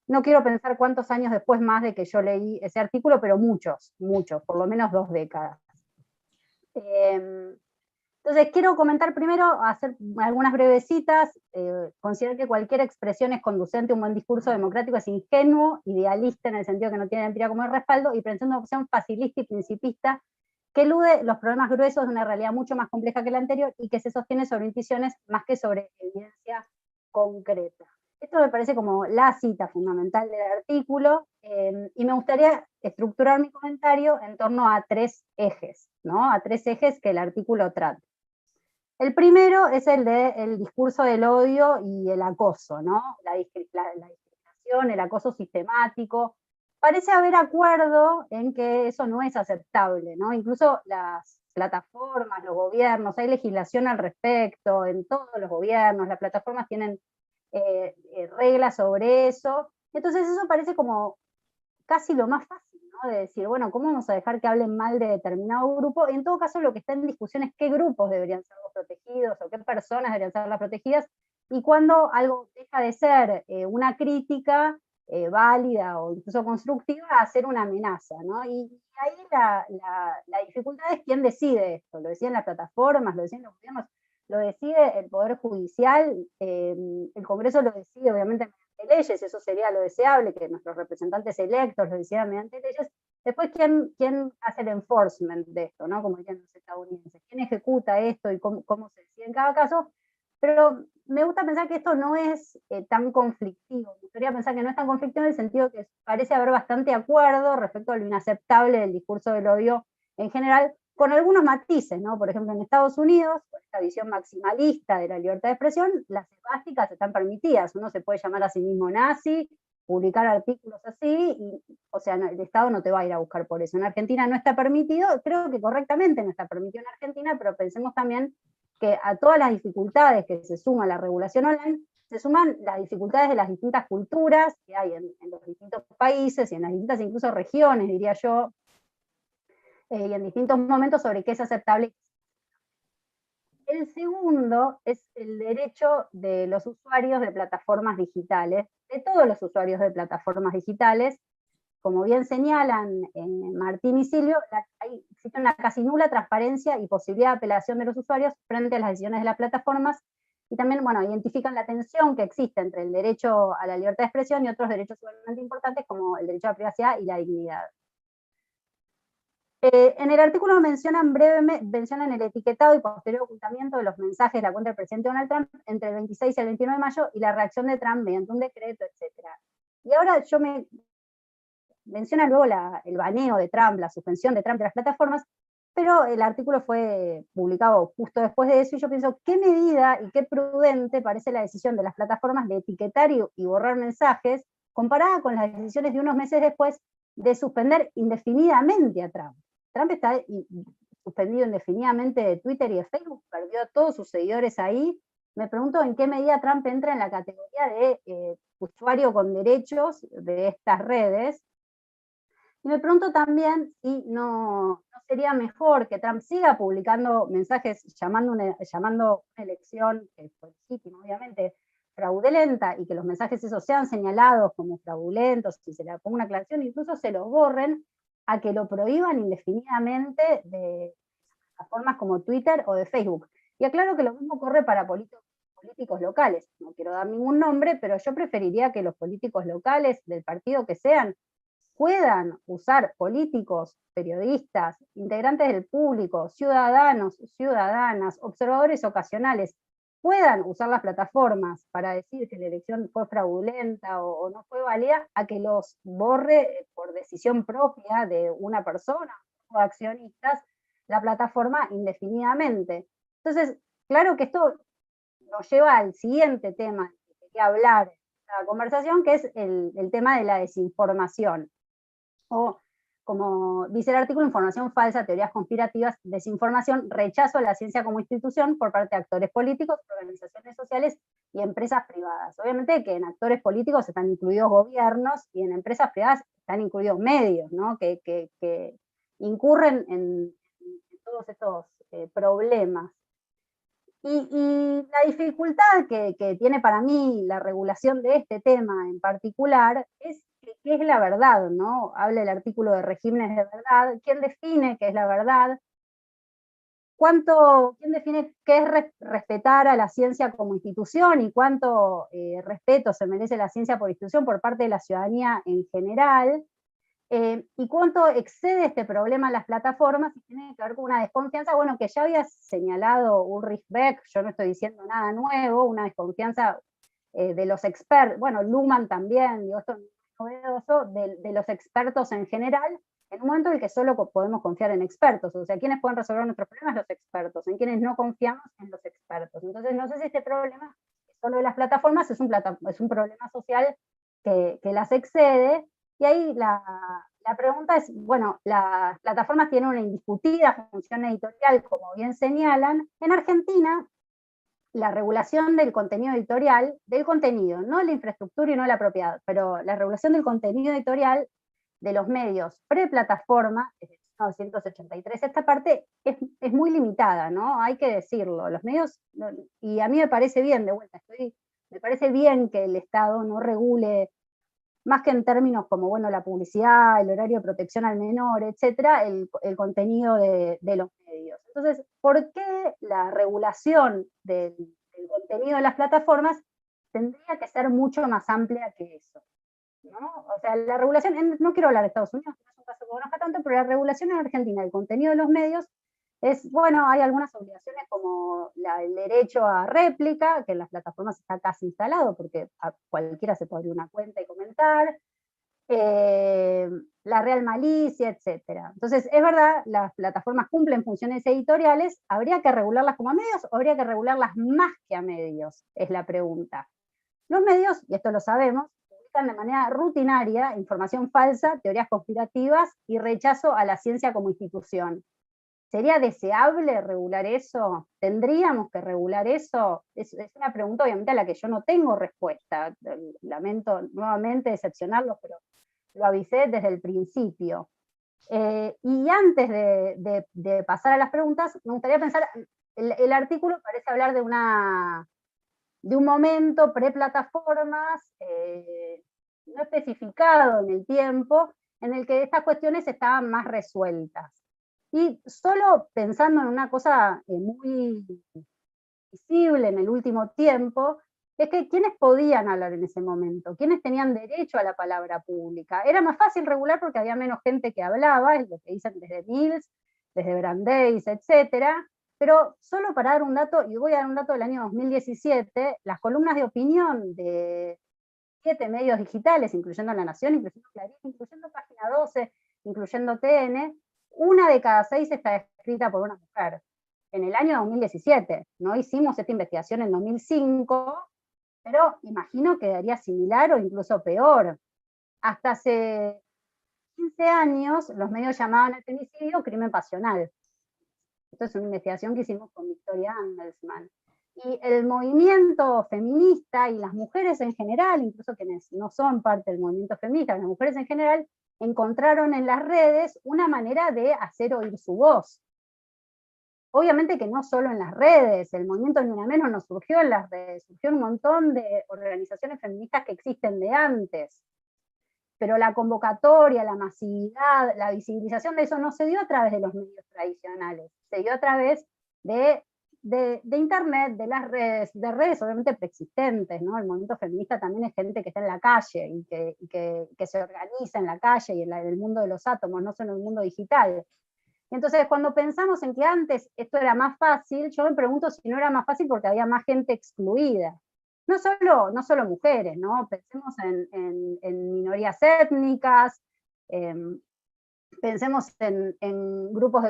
No quiero pensar cuántos años después más de que yo leí ese artículo, pero muchos, por lo menos 2 décadas. Entonces, quiero comentar primero, hacer algunas breves citas. Considero que cualquier expresión es conducente a un buen discurso democrático, es ingenuo, idealista en el sentido que no tiene empiria como respaldo, y presenta una opción facilista y principista que elude los problemas gruesos de una realidad mucho más compleja que la anterior y que se sostiene sobre intuiciones más que sobre evidencia concreta. Esto me parece como la cita fundamental del artículo, y me gustaría estructurar mi comentario en torno a 3 ejes, ¿no? A 3 ejes que el artículo trata. El primero es el del discurso del odio y el acoso, ¿no? La discriminación, el acoso sistemático. Parece haber acuerdo en que eso no es aceptable, ¿no? Incluso las plataformas, los gobiernos, hay legislación al respecto, en todos los gobiernos, las plataformas tienen reglas sobre eso. Entonces eso parece como casi lo más fácil, ¿no? De decir, bueno, ¿cómo vamos a dejar que hablen mal de determinado grupo? Y en todo caso lo que está en discusión es qué grupos deberían ser los protegidos o qué personas deberían ser las protegidas, y cuando algo deja de ser una crítica válida o incluso constructiva a ser una amenaza, ¿no? Y ahí la dificultad es quién decide esto. Lo decían las plataformas, lo decían los gobiernos, lo decide el Poder Judicial, el Congreso lo decide obviamente mediante leyes, eso sería lo deseable, que nuestros representantes electos lo decidieran mediante leyes. Después, ¿quién hace el enforcement de esto, ¿no? Como dirían los estadounidenses? ¿Quién ejecuta esto y cómo se decide en cada caso? Pero me gusta pensar que esto no es tan conflictivo. Me gustaría pensar que no es tan conflictivo en el sentido que parece haber bastante acuerdo respecto a lo inaceptable del discurso del odio en general, con algunos matices, ¿no? Por ejemplo, en Estados Unidos, con esta visión maximalista de la libertad de expresión, las esvásticas están permitidas. Uno se puede llamar a sí mismo nazi, publicar artículos así, y, o sea, el Estado no te va a ir a buscar por eso. En Argentina no está permitido, creo que correctamente no está permitido en Argentina, pero pensemos también que a todas las dificultades que se suma la regulación online, se suman las dificultades de las distintas culturas que hay en los distintos países y en las distintas incluso regiones, diría yo, y en distintos momentos sobre qué es aceptable. El segundo es el derecho de los usuarios de plataformas digitales, de todos los usuarios de plataformas digitales. Como bien señalan Martín y Silvio, existe una casi nula transparencia y posibilidad de apelación de los usuarios frente a las decisiones de las plataformas, y también, bueno, identifican la tensión que existe entre el derecho a la libertad de expresión y otros derechos igualmente importantes como el derecho a la privacidad y la dignidad. En el artículo mencionan el etiquetado y posterior ocultamiento de los mensajes de la cuenta del presidente Donald Trump entre el 26 y el 29 de mayo y la reacción de Trump mediante un decreto, etc. Y ahora menciona luego el baneo de Trump, la suspensión de Trump de las plataformas, pero el artículo fue publicado justo después de eso, y yo pienso, ¿qué medida y qué prudente parece la decisión de las plataformas de etiquetar y borrar mensajes, comparada con las decisiones de unos meses después de suspender indefinidamente a Trump? Trump está suspendido indefinidamente de Twitter y de Facebook, perdió a todos sus seguidores ahí. Me pregunto en qué medida Trump entra en la categoría de usuario con derechos de estas redes. Y me pregunto también si no sería mejor que Trump siga publicando mensajes llamando una elección, que fue legítima, obviamente, fraudulenta, y que los mensajes esos sean señalados como fraudulentos, si se le ponga una aclaración, incluso se los borren, a que lo prohíban indefinidamente de plataformas como Twitter o de Facebook. Y aclaro que lo mismo corre para políticos locales. No quiero dar ningún nombre, pero yo preferiría que los políticos locales, del partido que sean, puedan usar políticos, periodistas, integrantes del público, ciudadanos, ciudadanas, observadores ocasionales, puedan usar las plataformas para decir que la elección fue fraudulenta o no fue válida, a que los borre por decisión propia de una persona o accionistas la plataforma indefinidamente. Entonces, claro que esto nos lleva al siguiente tema que quería hablar en esta conversación, que es el tema de la desinformación. O, como dice el artículo, información falsa, teorías conspirativas, desinformación, rechazo a la ciencia como institución por parte de actores políticos, organizaciones sociales y empresas privadas. Obviamente que en actores políticos están incluidos gobiernos y en empresas privadas están incluidos medios, ¿no? que incurren en todos estos problemas. Y la dificultad que tiene para mí la regulación de este tema en particular es qué es la verdad, ¿no? Habla el artículo de regímenes de verdad. ¿Quién define qué es la verdad? ¿Quién define qué es respetar a la ciencia como institución y cuánto respeto se merece la ciencia por institución por parte de la ciudadanía en general? ¿Y cuánto excede este problema en las plataformas? Y tiene que ver con una desconfianza, bueno, que ya había señalado Ulrich Beck, yo no estoy diciendo nada nuevo, una desconfianza de los expertos, bueno, Luhmann también, digo, esto es novedoso, de los expertos en general, en un momento en el que solo podemos confiar en expertos, o sea, ¿quiénes pueden resolver nuestros problemas? Los expertos, en quienes no confiamos en los expertos. Entonces, no sé si este problema, solo de las plataformas, es un problema social que las excede. Y ahí la pregunta es, bueno, las plataformas tienen una indiscutida función editorial, como bien señalan. En Argentina, la regulación del contenido editorial, del contenido, no la infraestructura y no la propiedad, pero la regulación del contenido editorial de los medios pre-plataforma, desde 1983, esta parte es muy limitada, ¿no? Hay que decirlo. Los medios, y a mí me parece bien, de vuelta, me parece bien que el Estado no regule, más que en términos como, bueno, la publicidad, el horario de protección al menor, etcétera, el contenido de los medios. Entonces, ¿por qué la regulación del contenido de las plataformas tendría que ser mucho más amplia que eso? ¿No? O sea, la regulación, no quiero hablar de Estados Unidos, no es un caso que conozca tanto, pero la regulación en Argentina del contenido de los medios es, bueno, hay algunas obligaciones como el derecho a réplica, que en las plataformas está casi instalado, porque a cualquiera se puede abrir una cuenta y comentar, la real malicia, etc. Entonces, es verdad, las plataformas cumplen funciones editoriales, ¿habría que regularlas como a medios o habría que regularlas más que a medios? Es la pregunta. Los medios, y esto lo sabemos, publican de manera rutinaria información falsa, teorías conspirativas y rechazo a la ciencia como institución. ¿Sería deseable regular eso? ¿Tendríamos que regular eso? Es una pregunta obviamente a la que yo no tengo respuesta. Lamento nuevamente decepcionarlos, pero lo avisé desde el principio. Y antes de pasar a las preguntas, me gustaría pensar, el artículo parece hablar de un momento pre-plataformas, no especificado en el tiempo, en el que estas cuestiones estaban más resueltas. Y solo pensando en una cosa muy visible en el último tiempo, es que ¿quiénes podían hablar en ese momento? ¿Quiénes tenían derecho a la palabra pública? Era más fácil regular porque había menos gente que hablaba, es lo que dicen desde Mills, desde Brandeis, etcétera. Pero solo para dar un dato, y voy a dar un dato del año 2017, las columnas de opinión de 7 medios digitales, incluyendo La Nación, incluyendo Clarín, incluyendo Página 12, incluyendo TN, 1 de cada 6 está escrita por una mujer. En el año 2017, no hicimos esta investigación en 2005, pero imagino que daría similar o incluso peor. Hasta hace 15 años los medios llamaban al femicidio crimen pasional. Esto es una investigación que hicimos con Victoria Andelsman. Y el movimiento feminista y las mujeres en general, incluso quienes no son parte del movimiento feminista, las mujeres en general, encontraron en las redes una manera de hacer oír su voz. Obviamente que no solo en las redes, el movimiento Ni Una Menos no surgió en las redes, surgió un montón de organizaciones feministas que existen de antes. Pero la convocatoria, la masividad, la visibilización de eso no se dio a través de los medios tradicionales, se dio a través de internet, de las redes, de redes obviamente preexistentes, ¿no? El movimiento feminista también es gente que está en la calle y que se organiza en la calle y en el mundo de los átomos, no solo en el mundo digital. Entonces, cuando pensamos en que antes esto era más fácil, yo me pregunto si no era más fácil porque había más gente excluida. No solo mujeres, ¿no? Pensemos en minorías étnicas, pensemos en grupos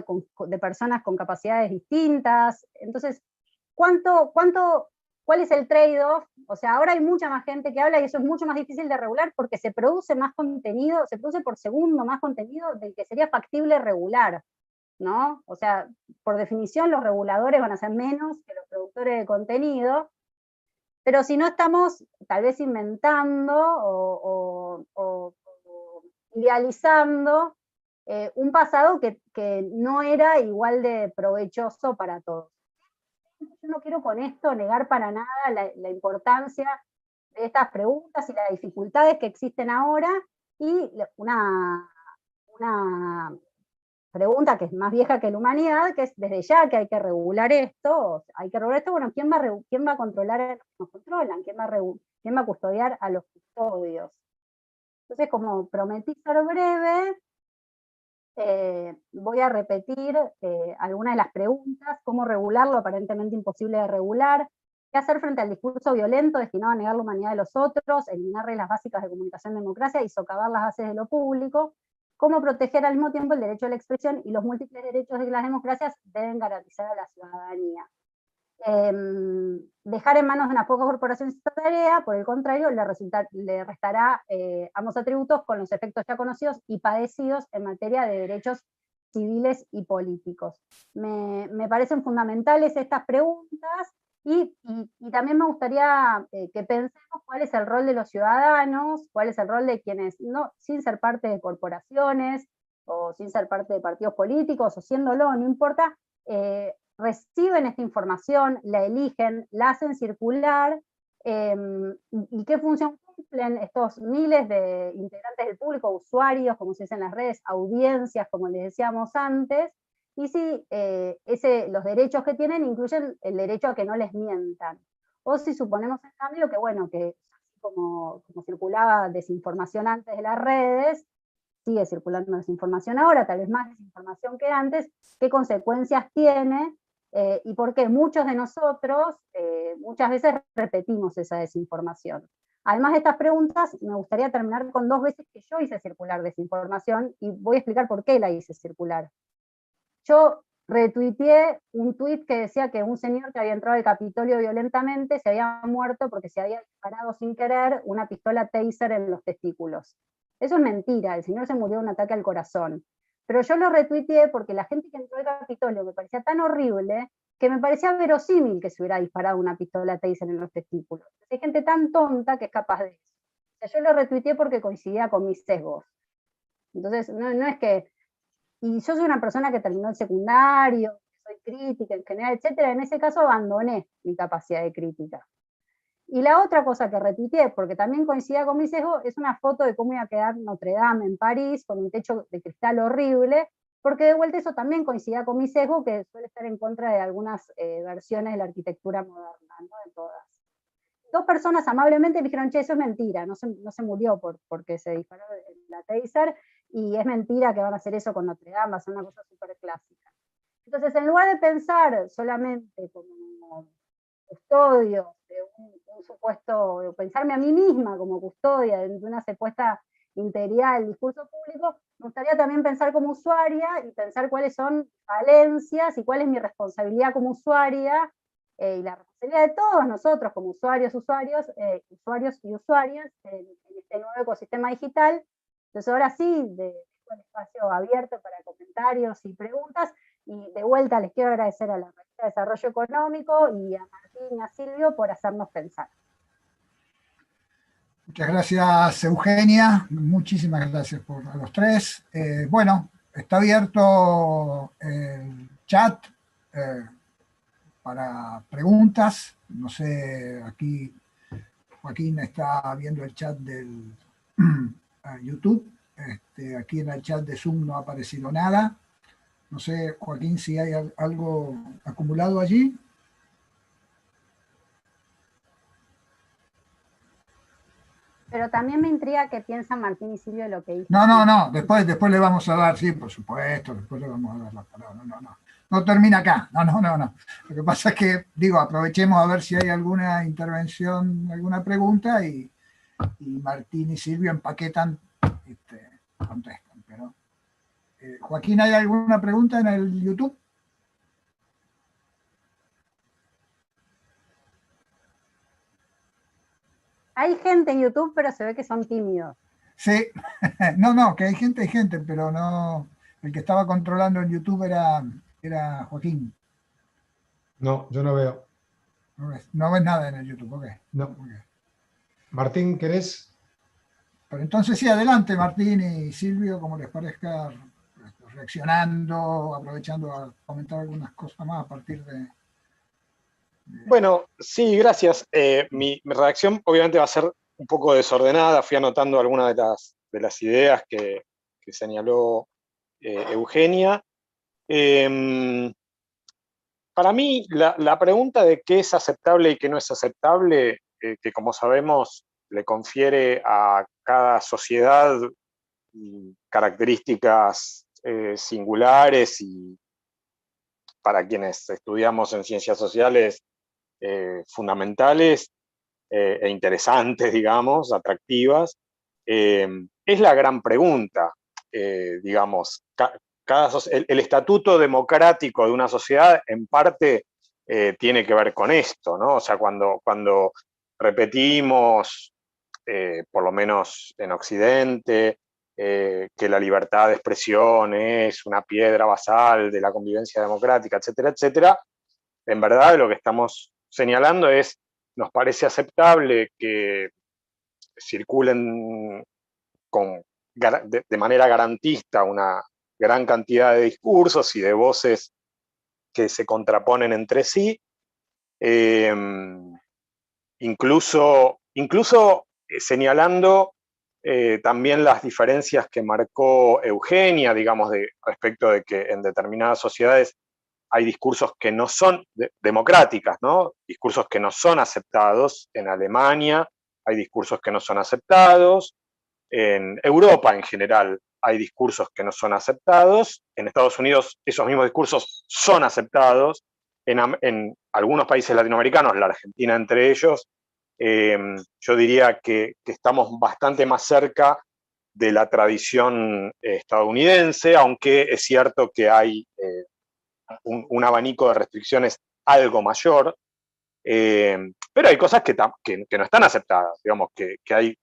de personas con capacidades distintas. Entonces, ¿cuál es el trade-off? O sea, ahora hay mucha más gente que habla y eso es mucho más difícil de regular porque se produce más contenido, se produce por segundo más contenido del que sería factible regular, ¿no? O sea, por definición los reguladores van a ser menos que los productores de contenido, pero si no estamos tal vez inventando o idealizando un pasado que no era igual de provechoso para todos. Yo no quiero con esto negar para nada la importancia de estas preguntas y las dificultades que existen ahora, y una pregunta que es más vieja que la humanidad, que es desde ya que hay que regular esto, bueno, ¿quién va a controlar a los que nos controlan? ¿Quién va a custodiar a los custodios? Entonces, como prometí ser breve, voy a repetir algunas de las preguntas: cómo regular lo aparentemente imposible de regular, qué hacer frente al discurso violento destinado a negar la humanidad de los otros, eliminar reglas básicas de comunicación y democracia y socavar las bases de lo público, cómo proteger al mismo tiempo el derecho a la expresión y los múltiples derechos de que las democracias deben garantizar a la ciudadanía. Dejar en manos de unas pocas corporaciones esta tarea, por el contrario, le restará ambos atributos con los efectos ya conocidos y padecidos en materia de derechos civiles y políticos. Me parecen fundamentales estas preguntas y también me gustaría que pensemos cuál es el rol de los ciudadanos, cuál es el rol de quienes, sin ser parte de corporaciones o sin ser parte de partidos políticos o siéndolo, no importa, reciben esta información, la eligen, la hacen circular, y qué función cumplen estos miles de integrantes del público, usuarios, como se dice en las redes, audiencias, como les decíamos antes, y si los derechos que tienen incluyen el derecho a que no les mientan. O si suponemos en cambio que, bueno, que como circulaba desinformación antes de las redes, sigue circulando desinformación ahora, tal vez más desinformación que antes, qué consecuencias tiene, y por qué muchos de nosotros muchas veces repetimos esa desinformación. Además de estas preguntas, me gustaría terminar con 2 veces que yo hice circular desinformación, y voy a explicar por qué la hice circular. Yo retuiteé un tuit que decía que un señor que había entrado al Capitolio violentamente se había muerto porque se había disparado sin querer una pistola taser en los testículos. Eso es mentira, el señor se murió de un ataque al corazón. Pero yo lo retuiteé porque la gente que entró al Capitolio me parecía tan horrible que me parecía verosímil que se hubiera disparado una pistola taser en los testículos. Hay gente tan tonta que es capaz de eso. O sea, yo lo retuiteé porque coincidía con mis sesgos. Entonces, no es que... Y yo soy una persona que terminó el secundario, soy crítica en general, etcétera. En ese caso abandoné mi capacidad de crítica. Y la otra cosa que retuiteé, porque también coincidía con mi sesgo, es una foto de cómo iba a quedar Notre Dame en París, con un techo de cristal horrible, porque de vuelta eso también coincidía con mi sesgo, que suele estar en contra de algunas versiones de la arquitectura moderna, no de todas. 2 personas amablemente me dijeron, che, eso es mentira, no se murió porque se disparó la taser, y es mentira que van a hacer eso con Notre Dame, va a ser una cosa súper clásica. Entonces, en lugar de pensar solamente como custodio de un supuesto, pensarme a mí misma como custodia de una supuesta integridad del discurso público, me gustaría también pensar como usuaria y pensar cuáles son falencias y cuál es mi responsabilidad como usuaria y la responsabilidad de todos nosotros como usuarios y usuarias en este nuevo ecosistema digital. Entonces ahora sí, dejo el espacio abierto para comentarios y preguntas, y de vuelta les quiero agradecer a la Revista de Desarrollo Económico y a Martín y a Silvio por hacernos pensar. Muchas gracias, Eugenia. Muchísimas gracias a los tres. Bueno, está abierto el chat para preguntas. No sé, aquí Joaquín está viendo el chat del YouTube. Aquí en el chat de Zoom no ha aparecido nada. No sé, Joaquín, si hay algo acumulado allí. Pero también me intriga qué piensan Martín y Silvio de lo que dije. No, después le vamos a dar, sí, por supuesto, después le vamos a dar la palabra. No termina acá, no. Lo que pasa es que, aprovechemos a ver si hay alguna intervención, alguna pregunta, y Martín y Silvio empaquetan, contestan. Pero, Joaquín, ¿hay alguna pregunta en el YouTube? Hay gente en YouTube, pero se ve que son tímidos. Sí, que hay gente, pero no. El que estaba controlando el YouTube era Joaquín. No, yo no veo. No ves nada en el YouTube, ok. No. Okay. Martín, ¿querés? Pero entonces sí, adelante, Martín y Silvio, como les parezca, reaccionando, aprovechando a comentar algunas cosas más a partir de... Bueno, sí, gracias. Mi redacción obviamente va a ser un poco desordenada, fui anotando algunas de las ideas que señaló Eugenia. Para mí, la pregunta de qué es aceptable y qué no es aceptable, que como sabemos le confiere a cada sociedad características singulares, y para quienes estudiamos en ciencias sociales, fundamentales e interesantes, digamos, atractivas, es la gran pregunta. Digamos, el estatuto democrático de una sociedad en parte tiene que ver con esto, ¿no? O sea, cuando repetimos, por lo menos en Occidente, que la libertad de expresión es una piedra basal de la convivencia democrática, etcétera, etcétera, en verdad lo que estamos señalando es, nos parece aceptable que circulen de manera garantista una gran cantidad de discursos y de voces que se contraponen entre sí, incluso señalando también las diferencias que marcó Eugenia, digamos, respecto de que en determinadas sociedades hay discursos que no son democráticas, ¿no? Discursos que no son aceptados. En Alemania hay discursos que no son aceptados. En Europa en general hay discursos que no son aceptados. En Estados Unidos esos mismos discursos son aceptados. En algunos países latinoamericanos, la Argentina entre ellos, yo diría que estamos bastante más cerca de la tradición estadounidense, aunque es cierto que hay un abanico de restricciones algo mayor, pero hay cosas que no están aceptadas, digamos, que hay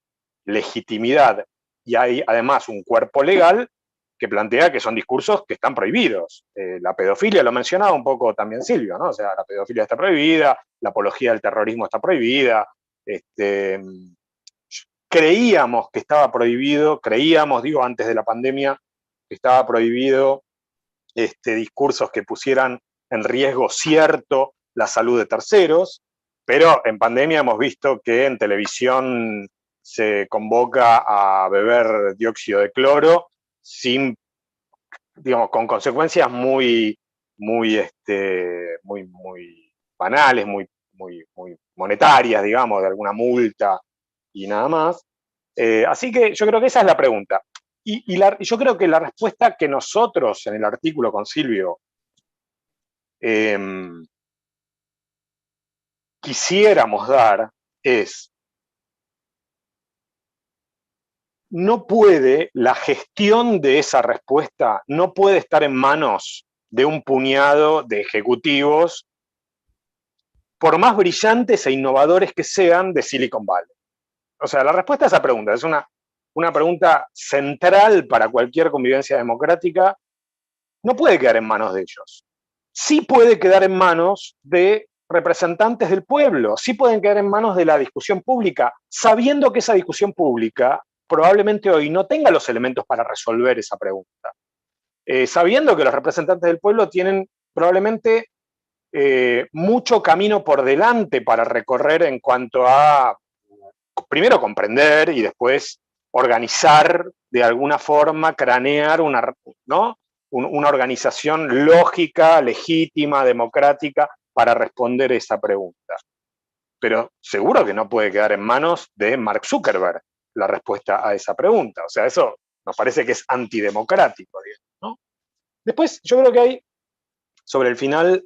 legitimidad y hay además un cuerpo legal que plantea que son discursos que están prohibidos. La pedofilia lo mencionaba un poco también Silvio, ¿no? O sea, la pedofilia está prohibida, la apología del terrorismo está prohibida. Creíamos que estaba prohibido, antes de la pandemia, que estaba prohibido discursos que pusieran en riesgo cierto la salud de terceros, pero en pandemia hemos visto que en televisión se convoca a beber dióxido de cloro con consecuencias muy banales, muy monetarias, digamos, de alguna multa y nada más. Así que yo creo que esa es la pregunta. Y yo creo que la respuesta que nosotros en el artículo con Silvio quisiéramos dar es: no puede, la gestión de esa respuesta no puede estar en manos de un puñado de ejecutivos, por más brillantes e innovadores que sean, de Silicon Valley. O sea, la respuesta a esa pregunta es una pregunta central para cualquier convivencia democrática, no puede quedar en manos de ellos. Sí puede quedar en manos de representantes del pueblo, sí pueden quedar en manos de la discusión pública, sabiendo que esa discusión pública probablemente hoy no tenga los elementos para resolver esa pregunta. Sabiendo que los representantes del pueblo tienen probablemente mucho camino por delante para recorrer en cuanto a, primero, comprender y después organizar de alguna forma, cranear una organización lógica, legítima, democrática, para responder esa pregunta. Pero seguro que no puede quedar en manos de Mark Zuckerberg la respuesta a esa pregunta. O sea, eso nos parece que es antidemocrático, ¿no? Después, yo creo que hay, sobre el final,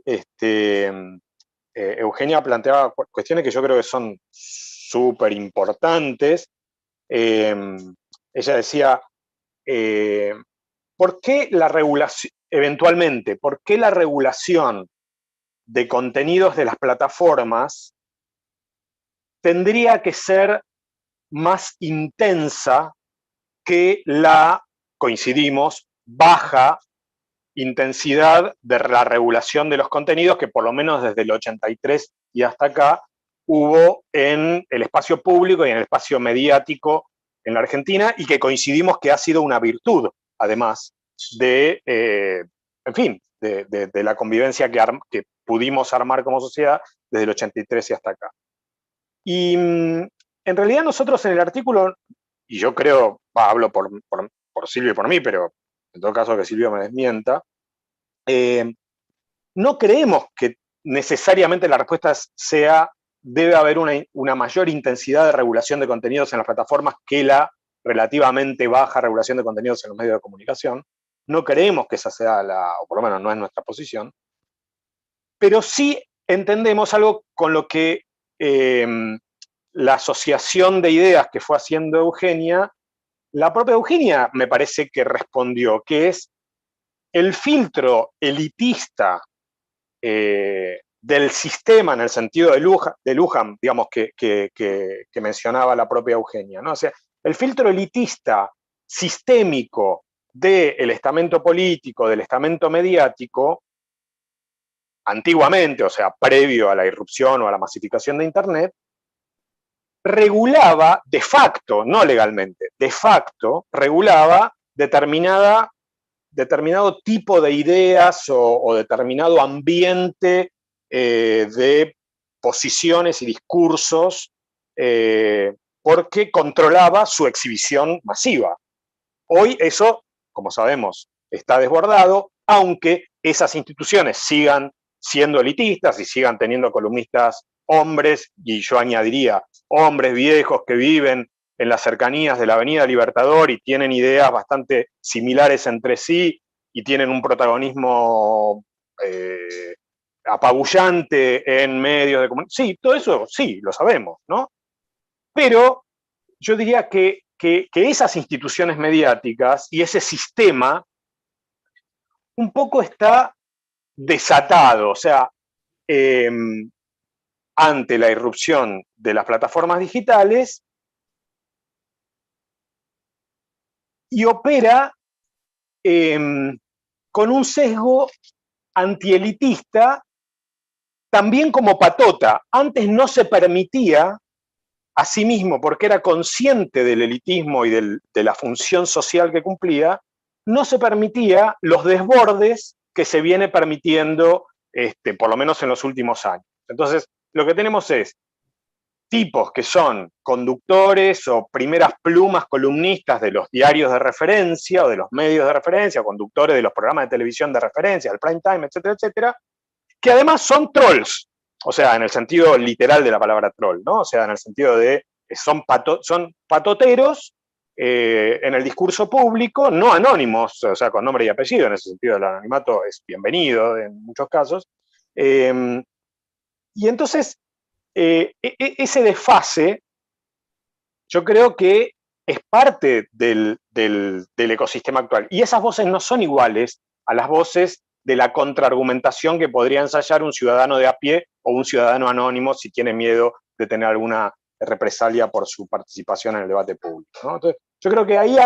Eugenia planteaba cuestiones que yo creo que son súper importantes. Ella decía, ¿por qué la regulación, eventualmente, por qué la regulación de contenidos de las plataformas tendría que ser más intensa que la, coincidimos, baja intensidad de la regulación de los contenidos que por lo menos desde el 83 y hasta acá hubo en el espacio público y en el espacio mediático en la Argentina, y que coincidimos que ha sido una virtud, además, de, en fin, de la convivencia que pudimos armar como sociedad desde el 83 y hasta acá. Y en realidad nosotros en el artículo, y yo creo, hablo por Silvio y por mí, pero en todo caso que Silvio me desmienta, no creemos que necesariamente la respuesta sea debe haber una mayor intensidad de regulación de contenidos en las plataformas que la relativamente baja regulación de contenidos en los medios de comunicación. No creemos que esa sea o por lo menos no es nuestra posición, pero sí entendemos algo con lo que la asociación de ideas que fue haciendo Eugenia, la propia Eugenia me parece que respondió, que es el filtro elitista del sistema en el sentido de Luhmann, digamos, que mencionaba la propia Eugenia, ¿no? O sea, el filtro elitista sistémico del estamento político, del estamento mediático, antiguamente, o sea, previo a la irrupción o a la masificación de Internet, regulaba de facto, no legalmente, de facto, regulaba determinado tipo de ideas o determinado ambiente de posiciones y discursos, porque controlaba su exhibición masiva. Hoy eso, como sabemos, está desbordado, aunque esas instituciones sigan siendo elitistas y sigan teniendo columnistas hombres, y yo añadiría hombres viejos que viven en las cercanías de la Avenida Libertador y tienen ideas bastante similares entre sí y tienen un protagonismo apabullante en medios de comunicación. Sí, todo eso sí, lo sabemos, ¿no? Pero yo diría que esas instituciones mediáticas y ese sistema un poco está desatado, o sea, ante la irrupción de las plataformas digitales, y opera con un sesgo antielitista, también como patota. Antes no se permitía a sí mismo, porque era consciente del elitismo y de la función social que cumplía, no se permitía los desbordes que se viene permitiendo, por lo menos en los últimos años. Entonces, lo que tenemos es tipos que son conductores o primeras plumas columnistas de los diarios de referencia o de los medios de referencia, o conductores de los programas de televisión de referencia, el prime time, etcétera, etcétera, que además son trolls, o sea, en el sentido literal de la palabra troll, ¿no? O sea, en el sentido de son patoteros en el discurso público, no anónimos, o sea, con nombre y apellido, en ese sentido el anonimato es bienvenido en muchos casos. Y entonces, ese desfase, yo creo que es parte del ecosistema actual. Y esas voces no son iguales a las voces de la contraargumentación que podría ensayar un ciudadano de a pie o un ciudadano anónimo si tiene miedo de tener alguna represalia por su participación en el debate público, ¿no? Entonces, yo creo que ahí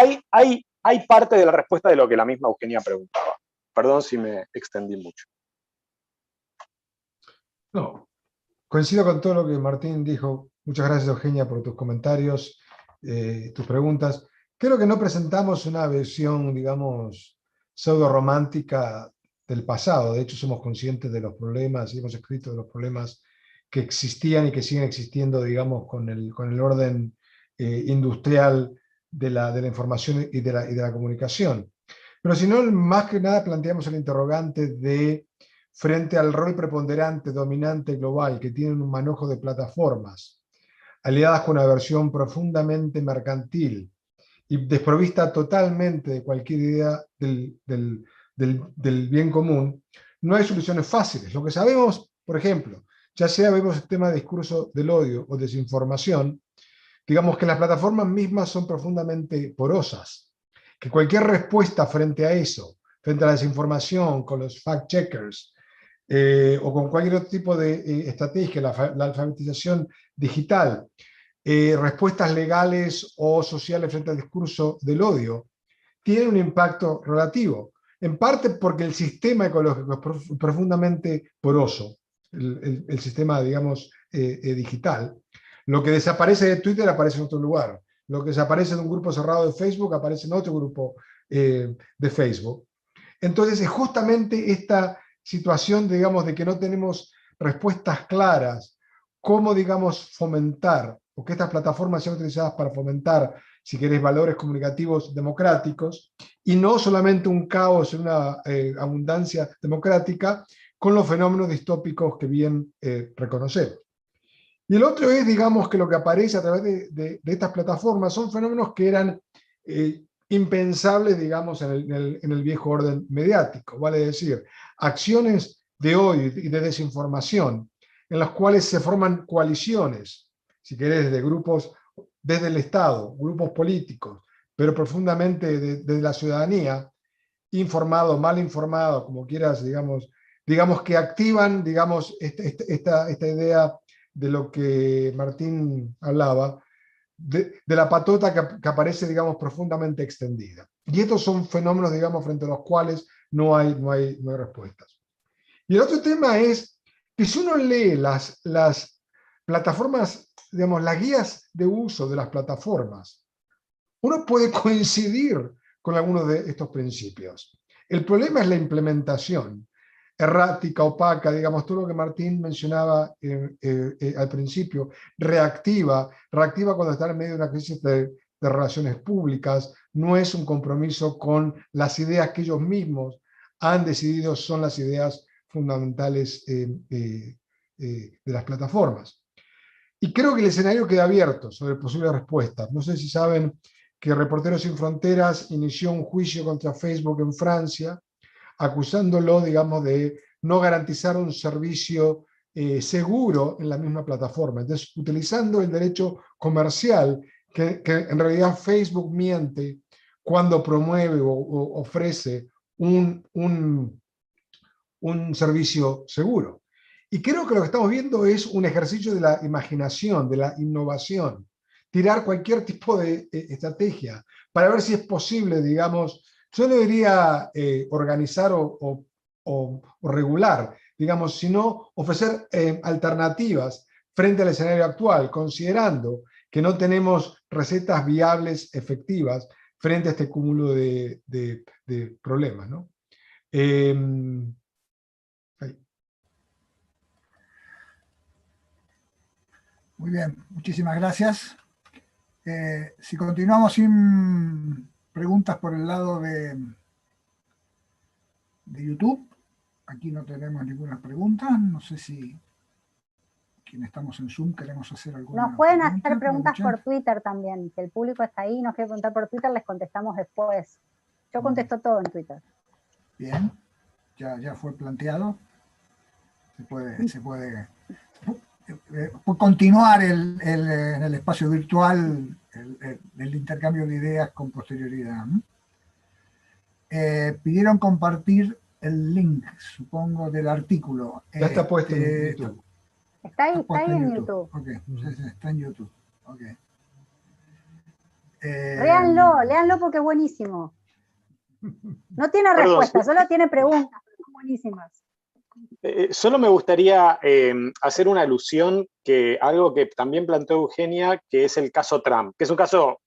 hay parte de la respuesta de lo que la misma Eugenia preguntaba. Perdón si me extendí mucho. No, coincido con todo lo que Martín dijo. Muchas gracias, Eugenia, por tus comentarios, tus preguntas. Creo que no presentamos una versión, digamos, pseudo romántica del pasado. De hecho, somos conscientes de los problemas y hemos escrito de los problemas que existían y que siguen existiendo, digamos, con el orden industrial de la información y de la comunicación. Pero si no, más que nada planteamos el interrogante de, frente al rol preponderante, dominante, global, que tienen un manojo de plataformas, aliadas con una versión profundamente mercantil y desprovista totalmente de cualquier idea del bien común, no hay soluciones fáciles. Lo que sabemos, por ejemplo, ya sea vemos el tema de discurso del odio o desinformación, digamos que las plataformas mismas son profundamente porosas, que cualquier respuesta frente a eso, frente a la desinformación, con los fact-checkers, o con cualquier otro tipo de estrategia, la alfabetización digital, respuestas legales o sociales frente al discurso del odio, tiene un impacto relativo, en parte porque el sistema ecológico es profundamente poroso, el sistema, digamos, digital. Lo que desaparece de Twitter aparece en otro lugar. Lo que desaparece de un grupo cerrado de Facebook aparece en otro grupo de Facebook. Entonces es justamente esta situación, digamos, de que no tenemos respuestas claras, cómo, digamos, fomentar, o que estas plataformas sean utilizadas para fomentar, si queréis, valores comunicativos democráticos, y no solamente un caos en una abundancia democrática, con los fenómenos distópicos que bien reconocemos. Y el otro es, digamos, que lo que aparece a través de estas plataformas son fenómenos que eran impensables, digamos, en el viejo orden mediático, vale decir, acciones de odio y de desinformación, en las cuales se forman coaliciones, si querés, de grupos desde el Estado, grupos políticos, pero profundamente de la ciudadanía, informado, mal informado, como quieras, digamos que activan, digamos, esta idea de lo que Martín hablaba, de la patota que aparece, digamos, profundamente extendida. Y estos son fenómenos, digamos, frente a los cuales no hay respuestas. Y el otro tema es que si uno lee las plataformas, digamos, las guías de uso de las plataformas, uno puede coincidir con algunos de estos principios. El problema es la implementación errática, opaca, digamos, todo lo que Martín mencionaba al principio, reactiva cuando está en medio de una crisis de relaciones públicas, no es un compromiso con las ideas que ellos mismos han decidido son las ideas fundamentales de las plataformas. Y creo que el escenario queda abierto sobre posibles respuestas. No sé si saben que Reporteros Sin Fronteras inició un juicio contra Facebook en Francia, acusándolo, digamos, de no garantizar un servicio seguro en la misma plataforma. Entonces, utilizando el derecho comercial, que en realidad Facebook miente cuando promueve o ofrece un servicio seguro. Y creo que lo que estamos viendo es un ejercicio de la imaginación, de la innovación, tirar cualquier tipo de estrategia para ver si es posible, digamos, yo no diría organizar o regular, digamos, sino ofrecer alternativas frente al escenario actual, considerando que no tenemos recetas viables, efectivas, frente a este cúmulo de problemas, ¿no? Muy bien, muchísimas gracias. Si continuamos sin preguntas por el lado de YouTube, aquí no tenemos ninguna pregunta. No sé si quienes estamos en Zoom queremos hacer alguna pregunta. Nos pueden hacer preguntas por Twitter también. Si el público está ahí y nos quiere preguntar por Twitter, les contestamos después. Yo contesto todo en Twitter. Bien, ya fue planteado. Se puede continuar en el espacio virtual el intercambio de ideas con posterioridad. Pidieron compartir el link, supongo, del artículo. Ya está puesto en YouTube. Está ahí en YouTube. Okay. Está en YouTube. Okay. Léanlo porque es buenísimo. No tiene respuestas, solo tiene preguntas, pero son buenísimas. Solo me gustaría hacer una alusión a algo que también planteó Eugenia, que es el caso Trump, que es un caso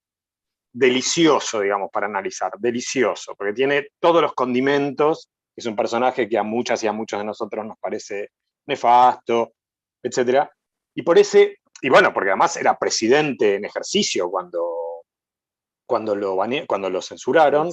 delicioso, digamos, para analizar, delicioso, porque tiene todos los condimentos, es un personaje que a muchas y a muchos de nosotros nos parece nefasto, etc. Y bueno, porque además era presidente en ejercicio cuando lo censuraron.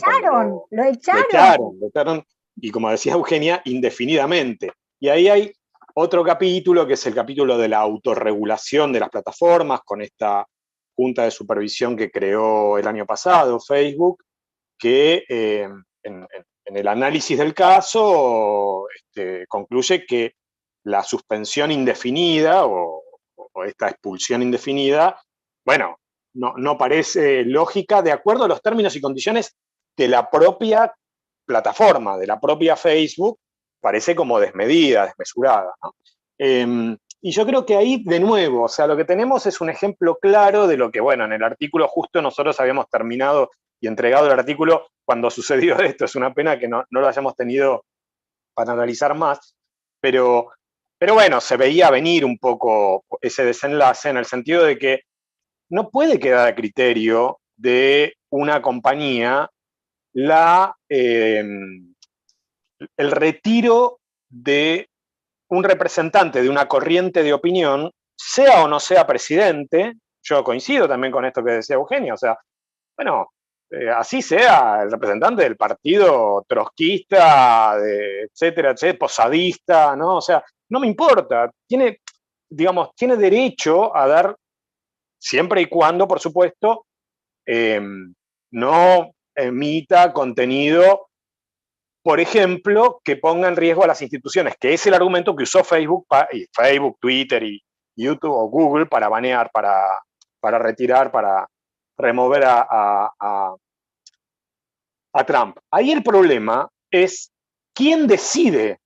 Lo echaron. Y como decía Eugenia, indefinidamente. Y ahí hay otro capítulo, que es el capítulo de la autorregulación de las plataformas, con esta junta de supervisión que creó el año pasado Facebook, que en el análisis del caso concluye que la suspensión indefinida o esta expulsión indefinida, bueno, no parece lógica de acuerdo a los términos y condiciones de la propia plataforma, de la propia Facebook, parece como desmedida, desmesurada, ¿no? Y yo creo que ahí, de nuevo, o sea, lo que tenemos es un ejemplo claro de lo que, bueno, en el artículo justo nosotros habíamos terminado y entregado el artículo cuando sucedió esto. Es una pena que no lo hayamos tenido para analizar más, pero bueno, se veía venir un poco ese desenlace en el sentido de que no puede quedar a criterio de una compañía el retiro de un representante de una corriente de opinión, sea o no sea presidente. Yo coincido también con esto que decía Eugenia, o sea, bueno, así sea el representante del partido trotskista, etcétera, posadista, ¿no? O sea, no me importa, tiene derecho a dar, siempre y cuando, por supuesto, no emita contenido, por ejemplo, que ponga en riesgo a las instituciones, que es el argumento que usó Facebook, Twitter y YouTube o Google para banear, para retirar, para remover a Trump. Ahí el problema es quién decide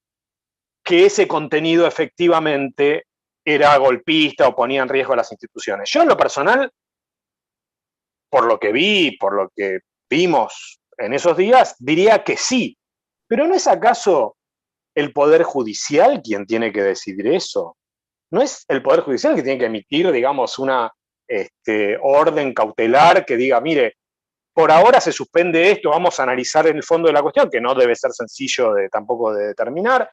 que ese contenido efectivamente era golpista o ponía en riesgo a las instituciones. Yo en lo personal, por lo que vi, por lo que vimos en esos días, diría que sí. Pero ¿no es acaso el Poder Judicial quien tiene que decidir eso? ¿No es el Poder Judicial que tiene que emitir, digamos, una orden cautelar que diga, mire, por ahora se suspende esto, vamos a analizar el fondo de la cuestión, que no debe ser sencillo tampoco de determinar?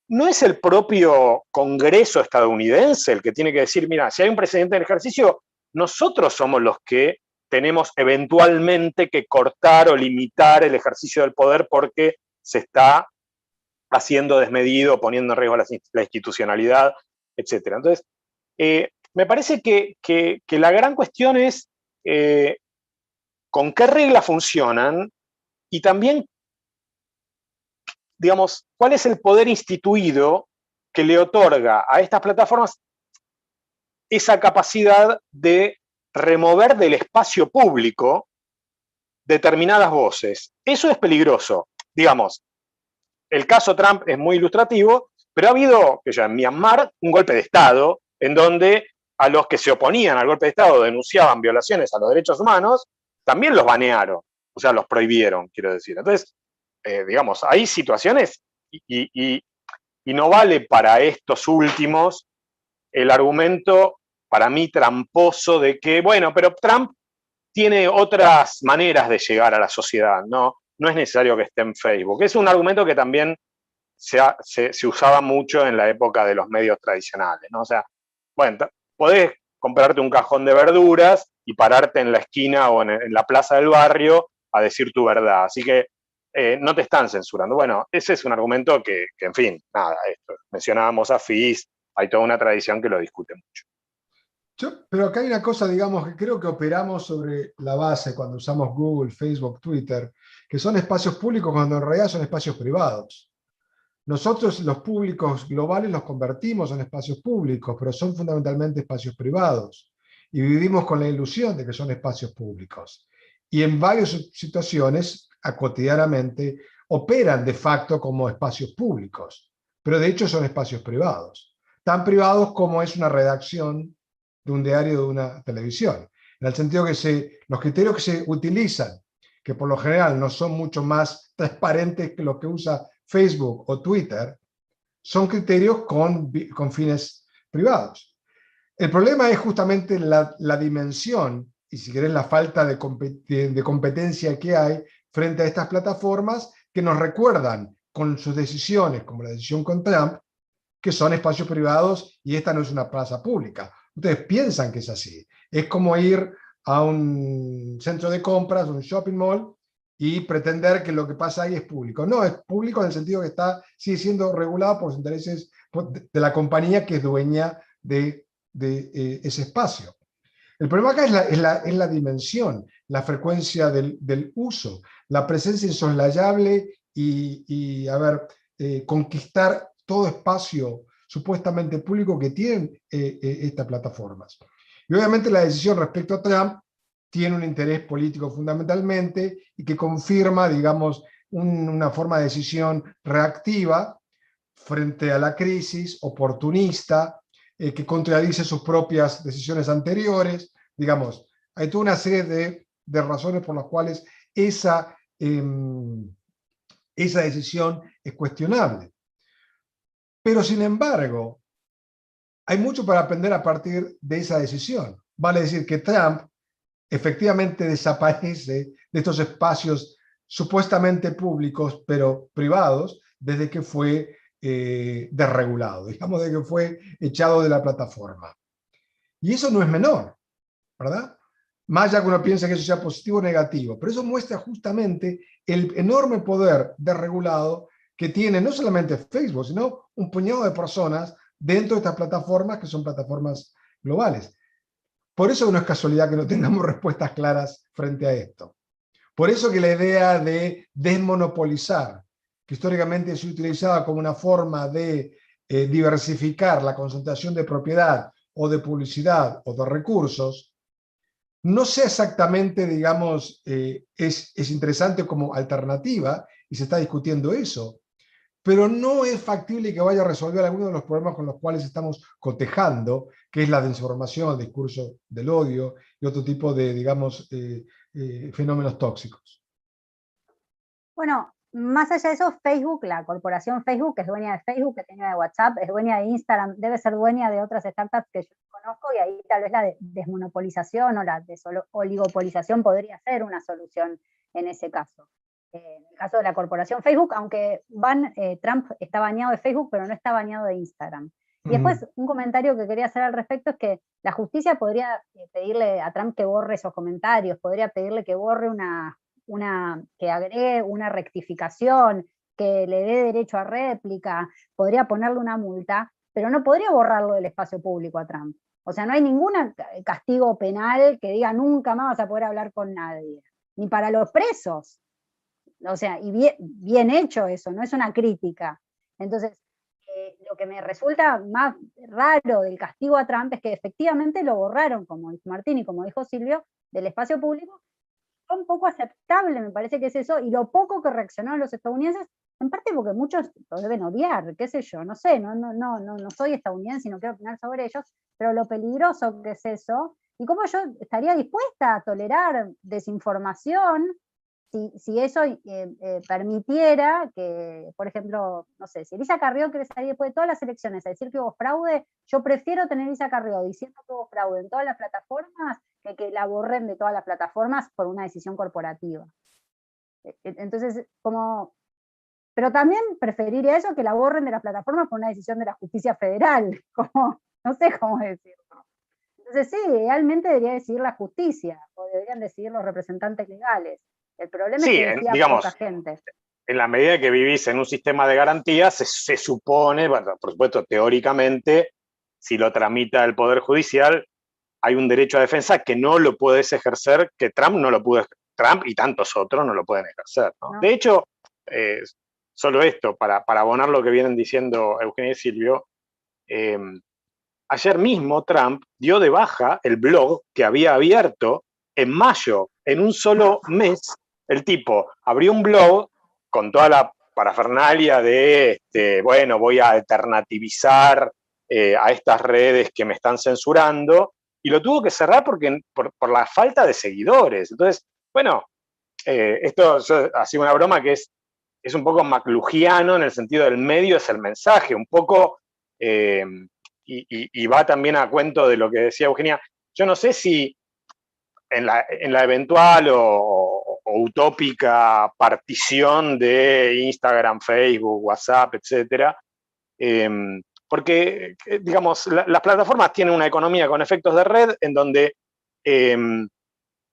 ¿No es el propio Congreso estadounidense el que tiene que decir, mira, si hay un presidente en ejercicio, nosotros somos los que tenemos eventualmente que cortar o limitar el ejercicio del poder porque se está haciendo desmedido, poniendo en riesgo la institucionalidad, etc.? Entonces, me parece que la gran cuestión es con qué reglas funcionan y también, digamos, cuál es el poder instituido que le otorga a estas plataformas esa capacidad de remover del espacio público determinadas voces. Eso es peligroso. Digamos, el caso Trump es muy ilustrativo, pero ha habido, que ya en Myanmar, un golpe de Estado en donde a los que se oponían al golpe de Estado denunciaban violaciones a los derechos humanos, también los banearon, o sea, los prohibieron, quiero decir. Entonces, digamos, hay situaciones y no vale para estos últimos el argumento, para mí, tramposo de que, bueno, pero Trump tiene otras maneras de llegar a la sociedad, no es necesario que esté en Facebook. Es un argumento que también se usaba mucho en la época de los medios tradicionales, ¿no? O sea, bueno, podés comprarte un cajón de verduras y pararte en la esquina o en la plaza del barrio a decir tu verdad, así que no te están censurando. Bueno, ese es un argumento que en fin, nada, mencionábamos a Fis, hay toda una tradición que lo discute mucho. Pero acá hay una cosa, digamos, que creo que operamos sobre la base cuando usamos Google, Facebook, Twitter, que son espacios públicos cuando en realidad son espacios privados. Nosotros los públicos globales los convertimos en espacios públicos, pero son fundamentalmente espacios privados. Y vivimos con la ilusión de que son espacios públicos. Y en varias situaciones, cotidianamente, operan de facto como espacios públicos, pero de hecho son espacios privados. Tan privados como es una redacción de un diario de una televisión. En el sentido que los criterios que se utilizan, que por lo general no son mucho más transparentes que los que usa Facebook o Twitter, son criterios con fines privados. El problema es justamente la dimensión y, si querés, la falta de competencia que hay frente a estas plataformas que nos recuerdan con sus decisiones, como la decisión con Trump, que son espacios privados y esta no es una plaza pública. Ustedes piensan que es así. Es como ir a un centro de compras, un shopping mall, y pretender que lo que pasa ahí es público. No, es público en el sentido que sigue siendo regulado por los intereses de la compañía que es dueña de ese espacio. El problema acá es la dimensión, la frecuencia del uso, la presencia insoslayable y conquistar todo espacio supuestamente público que tienen estas plataformas. Y obviamente la decisión respecto a Trump tiene un interés político fundamentalmente y que confirma, digamos, una forma de decisión reactiva frente a la crisis, oportunista, que contradice sus propias decisiones anteriores. Digamos, hay toda una serie de razones por las cuales esa decisión es cuestionable. Pero, sin embargo, hay mucho para aprender a partir de esa decisión. Vale decir que Trump efectivamente desaparece de estos espacios supuestamente públicos, pero privados, desde que fue desregulado, digamos, desde que fue echado de la plataforma. Y eso no es menor, ¿verdad? Más allá que uno piense que eso sea positivo o negativo, pero eso muestra justamente el enorme poder desregulado que tiene no solamente Facebook, sino un puñado de personas dentro de estas plataformas que son plataformas globales. Por eso no es casualidad que no tengamos respuestas claras frente a esto. Por eso que la idea de desmonopolizar, que históricamente se utilizaba como una forma de diversificar la concentración de propiedad o de publicidad o de recursos, no sé exactamente, digamos, es interesante como alternativa y se está discutiendo eso, pero no es factible que vaya a resolver algunos de los problemas con los cuales estamos cotejando, que es la desinformación, el discurso del odio y otro tipo de, digamos, fenómenos tóxicos. Bueno, más allá de eso, Facebook, la corporación Facebook, que es dueña de Facebook, que es dueña de WhatsApp, es dueña de Instagram, debe ser dueña de otras startups que yo conozco, y ahí tal vez la desmonopolización o la desoligopolización podría ser una solución en ese caso. En el caso de la corporación Facebook, aunque Trump está baneado de Facebook, pero no está baneado de Instagram. Y después, un comentario que quería hacer al respecto es que la justicia podría pedirle a Trump que borre esos comentarios, podría pedirle que borre que agregue una rectificación, que le dé derecho a réplica, podría ponerle una multa, pero no podría borrarlo del espacio público a Trump. O sea, no hay ningún castigo penal que diga nunca más vas a poder hablar con nadie, ni para los presos. O sea, y bien hecho eso, no es una crítica. Entonces, lo que me resulta más raro del castigo a Trump es que efectivamente lo borraron, como dijo Martín y como dijo Silvio, del espacio público. Fue un poco aceptable, me parece que es eso, y lo poco que reaccionaron los estadounidenses, en parte porque muchos lo deben odiar, qué sé yo, no sé, no soy estadounidense y no quiero opinar sobre ellos, pero lo peligroso que es eso, y cómo yo estaría dispuesta a tolerar desinformación si eso permitiera que, por ejemplo, no sé, si Elisa Carrió quiere salir después de todas las elecciones a decir que hubo fraude, yo prefiero tener a Elisa Carrió diciendo que hubo fraude en todas las plataformas que la borren de todas las plataformas por una decisión corporativa. Entonces, pero también preferiría eso que la borren de las plataformas por una decisión de la justicia federal, no sé cómo decirlo. Entonces sí, realmente debería decidir la justicia, o deberían decidir los representantes legales. El problema es que decía digamos, poca gente. En la medida que vivís en un sistema de garantías, se supone, bueno, por supuesto, teóricamente, si lo tramita el Poder Judicial, hay un derecho a defensa que no lo puedes ejercer, que Trump no lo pudo, Trump y tantos otros no lo pueden ejercer, ¿no? No. De hecho, solo esto, para abonar lo que vienen diciendo Eugenia y Silvio, ayer mismo Trump dio de baja el blog que había abierto en mayo, en un solo mes. El tipo abrió un blog con toda la parafernalia de, bueno, voy a alternativizar a estas redes que me están censurando, y lo tuvo que cerrar por la falta de seguidores. Entonces, bueno, esto yo hacía una broma que es un poco maclugiano en el sentido del medio es el mensaje, un poco, y va también a cuento de lo que decía Eugenia. Yo no sé si en la eventual o utópica partición de Instagram, Facebook, WhatsApp, etcétera, porque, digamos, las plataformas tienen una economía con efectos de red en donde,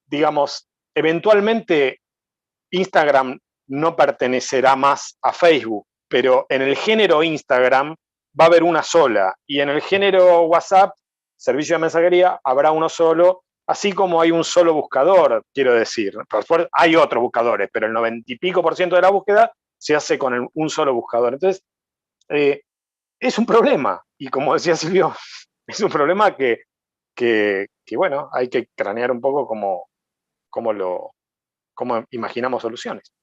digamos, eventualmente Instagram no pertenecerá más a Facebook, pero en el género Instagram va a haber una sola, y en el género WhatsApp, servicio de mensajería, habrá uno solo, así como hay un solo buscador, quiero decir. Hay otros buscadores, pero el 90 y pico % de la búsqueda se hace con un solo buscador. Entonces, es un problema, y como decía Silvio, es un problema que bueno, hay que cranear un poco cómo imaginamos soluciones.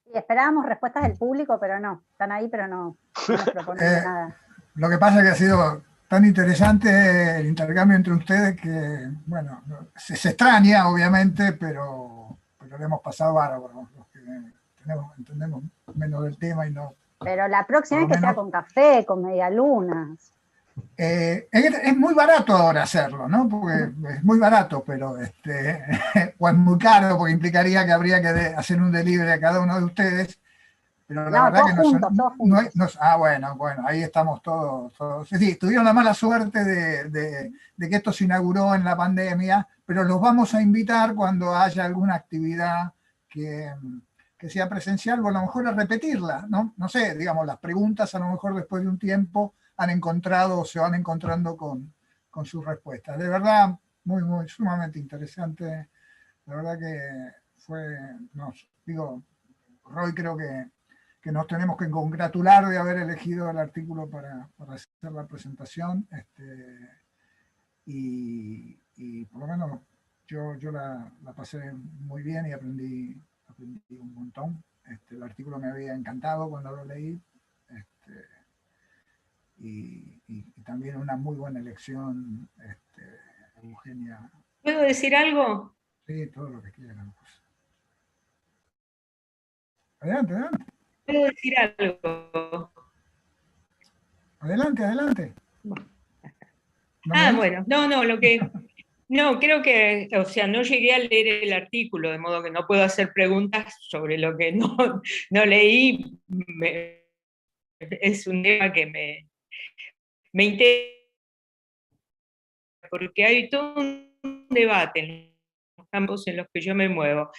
Y esperábamos respuestas del público, pero no. Están ahí, pero no nos proponen nada. Lo que pasa es que ha sido tan interesante el intercambio entre ustedes que, bueno, se extraña, obviamente, pero le hemos pasado bárbaro. Los que entendemos menos del tema y no... Pero la próxima es que sea con café, con medialunas. Es muy barato ahora hacerlo, ¿no? Porque es muy barato, pero o es muy caro, porque implicaría que habría que hacer un delivery a cada uno de ustedes. Pero la verdad que bueno, ahí estamos todos. Sí, tuvieron la mala suerte de que esto se inauguró en la pandemia, pero los vamos a invitar cuando haya alguna actividad que sea presencial, o a lo mejor a repetirla, ¿no? No sé, digamos, las preguntas a lo mejor después de un tiempo han encontrado o se van encontrando con sus respuestas. De verdad, muy, muy, sumamente interesante. La verdad que fue, Roy, creo que nos tenemos que congratular de haber elegido el artículo para hacer la presentación. Y por lo menos yo la pasé muy bien y aprendí un montón. El artículo me había encantado cuando lo leí. Y también una muy buena elección, Eugenia. ¿Puedo decir algo? Sí, todo lo que quieran. Pues. Adelante. ¿Puedo decir algo? Adelante. Bueno, no, creo que, o sea, no llegué a leer el artículo, de modo que no puedo hacer preguntas sobre lo que no leí. Es un tema que me interesa, porque hay todo un debate en los campos en los que yo me muevo,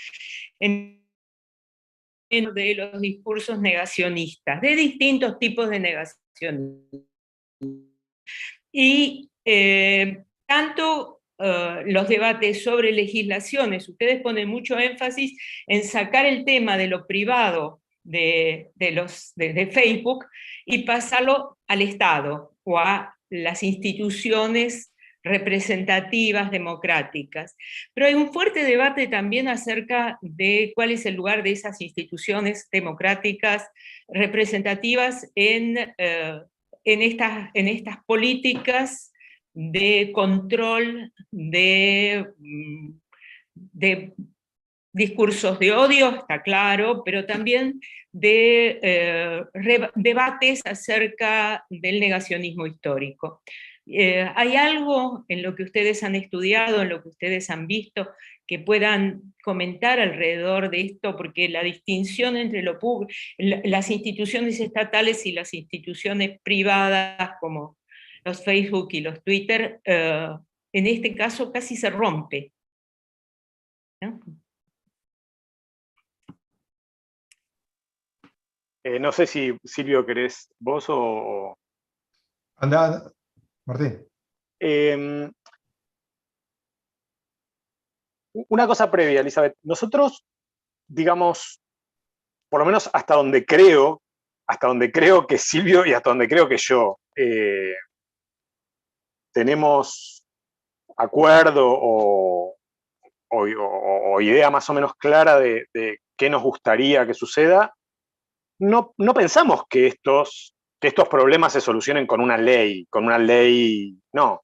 de los discursos negacionistas, de distintos tipos de negacionistas. Y tanto los debates sobre legislaciones, ustedes ponen mucho énfasis en sacar el tema de lo privado de Facebook y pasarlo al Estado o a las instituciones representativas, democráticas. Pero hay un fuerte debate también acerca de cuál es el lugar de esas instituciones democráticas representativas en estas políticas de control de discursos de odio, está claro, pero también de debates acerca del negacionismo histórico. ¿Hay algo en lo que ustedes han estudiado, en lo que ustedes han visto, que puedan comentar alrededor de esto? Porque la distinción entre las instituciones estatales y las instituciones privadas, como los Facebook y los Twitter, en este caso casi se rompe, ¿no? No sé si, Silvio, querés vos o... Anda, Martín. Una cosa previa, Elizabeth. Nosotros, digamos, por lo menos hasta donde creo que Silvio y hasta donde creo que yo tenemos acuerdo o idea más o menos clara de qué nos gustaría que suceda, no pensamos que estos problemas se solucionen con una ley, no.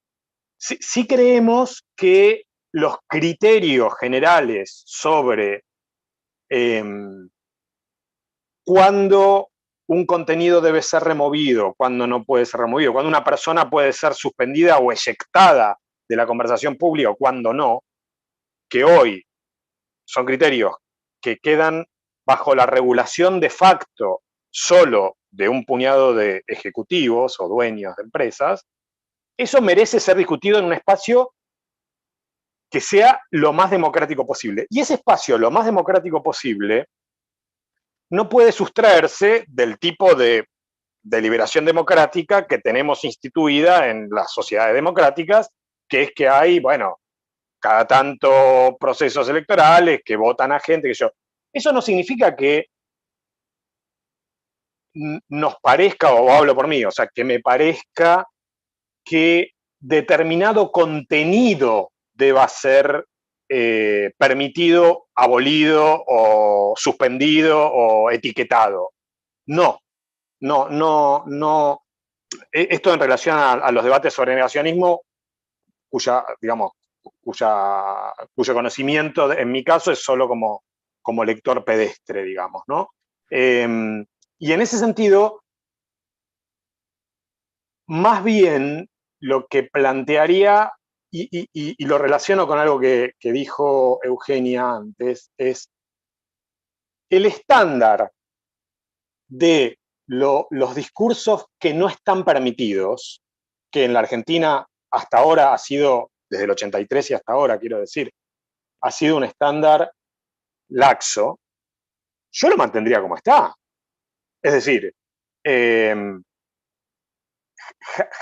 Sí creemos que los criterios generales sobre cuándo un contenido debe ser removido, cuándo no puede ser removido, cuándo una persona puede ser suspendida o eyectada de la conversación pública o cuándo no, que hoy son criterios que quedan bajo la regulación de facto solo de un puñado de ejecutivos o dueños de empresas, eso merece ser discutido en un espacio que sea lo más democrático posible. Y ese espacio, lo más democrático posible, no puede sustraerse del tipo de deliberación democrática que tenemos instituida en las sociedades democráticas, que es que hay, bueno, cada tanto procesos electorales que votan a gente, que yo. Eso no significa que nos parezca, o hablo por mí, o sea, que me parezca que determinado contenido deba ser permitido, abolido o suspendido o etiquetado. No. Esto en relación a los debates sobre negacionismo, cuyo conocimiento, en mi caso, es solo como lector pedestre, digamos, ¿no? Y en ese sentido, más bien lo que plantearía, y lo relaciono con algo que dijo Eugenia antes, es el estándar de los discursos que no están permitidos, que en la Argentina hasta ahora ha sido, desde el 83 y hasta ahora, quiero decir, ha sido un estándar laxo, yo lo mantendría como está. Es decir,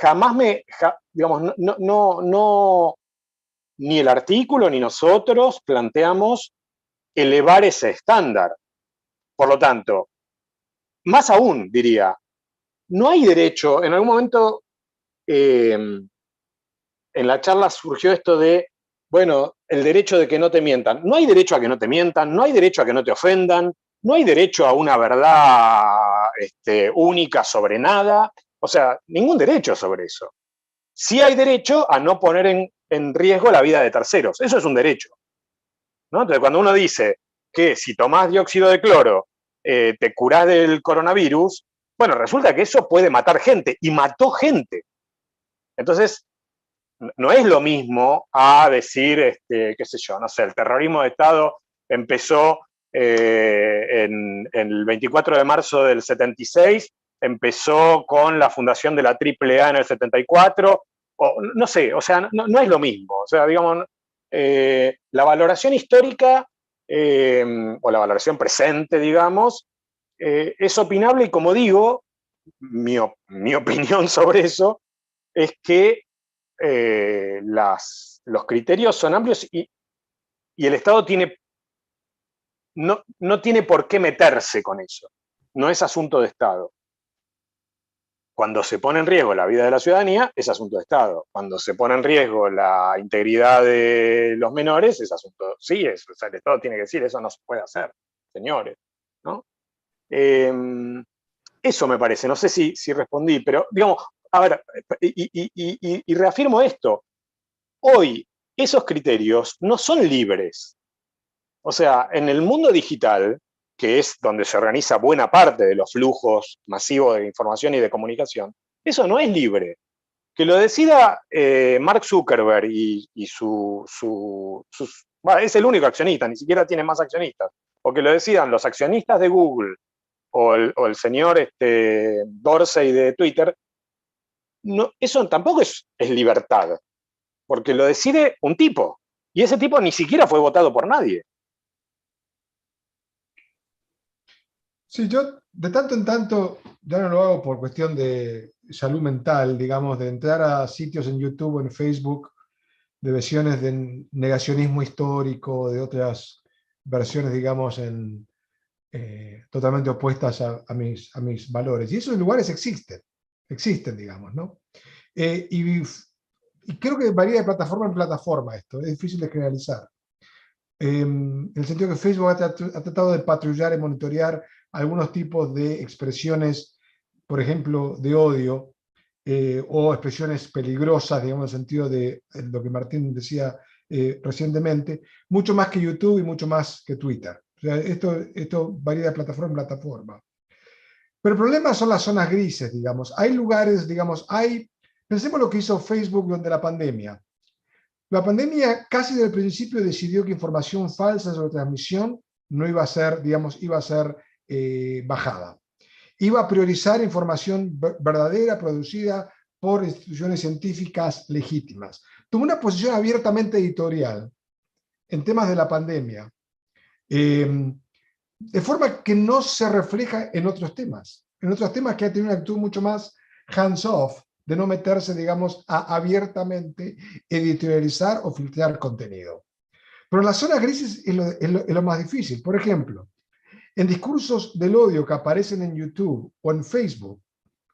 jamás digamos, ni el artículo ni nosotros planteamos elevar ese estándar. Por lo tanto, más aún, diría, no hay derecho, en algún momento en la charla surgió esto de, bueno, el derecho de que no te mientan. No hay derecho a que no te mientan, no hay derecho a que no te ofendan, no hay derecho a una verdad única sobre nada, o sea, ningún derecho sobre eso. Sí hay derecho a no poner en riesgo la vida de terceros, eso es un derecho, ¿no? Entonces, cuando uno dice que si tomás dióxido de cloro te curás del coronavirus, bueno, resulta que eso puede matar gente, y mató gente. Entonces, no es lo mismo a decir, qué sé yo, no sé, el terrorismo de Estado empezó en el 24 de marzo del 76, empezó con la fundación de la AAA en el 74, o no sé, o sea, no es lo mismo. O sea, digamos, la valoración histórica o la valoración presente, digamos, es opinable y, como digo, mi opinión sobre eso es que los criterios son amplios y el Estado no tiene por qué meterse con eso. No es asunto de Estado. Cuando se pone en riesgo la vida de la ciudadanía, es asunto de Estado. Cuando se pone en riesgo la integridad de los menores, es asunto, sí, o sea, el Estado tiene que decir, eso no se puede hacer, señores, ¿no? Eso me parece, no sé si respondí, pero digamos, a ver, y reafirmo esto, hoy esos criterios no son libres. O sea, en el mundo digital, que es donde se organiza buena parte de los flujos masivos de información y de comunicación, eso no es libre. Que lo decida Mark Zuckerberg y bueno, es el único accionista, ni siquiera tiene más accionistas, o que lo decidan los accionistas de Google o el señor Dorsey de Twitter, no, eso tampoco es libertad, porque lo decide un tipo, y ese tipo ni siquiera fue votado por nadie. Sí, yo de tanto en tanto, ya no lo hago por cuestión de salud mental, digamos, de entrar a sitios en YouTube o en Facebook de versiones de negacionismo histórico, de otras versiones, digamos, en totalmente opuestas a mis valores. Y esos lugares existen, digamos, ¿no? Y creo que varía de plataforma en plataforma esto, es difícil de generalizar. En el sentido que Facebook ha tratado de patrullar y monitorear algunos tipos de expresiones, por ejemplo, de odio, o expresiones peligrosas, digamos, en el sentido de lo que Martín decía recientemente, mucho más que YouTube y mucho más que Twitter. O sea, esto varía de plataforma en plataforma. Pero el problema son las zonas grises, digamos. Hay lugares, digamos, pensemos lo que hizo Facebook durante la pandemia. La pandemia casi desde el principio decidió que información falsa sobre transmisión no iba a ser, digamos, iba a ser bajada. Iba a priorizar información verdadera producida por instituciones científicas legítimas. Tomó una posición abiertamente editorial en temas de la pandemia, de forma que no se refleja en otros temas que ha tenido una actitud mucho más hands-off, de no meterse, digamos, a abiertamente editorializar o filtrar contenido. Pero en las zonas grises es lo más difícil. Por ejemplo, en discursos del odio que aparecen en YouTube o en Facebook,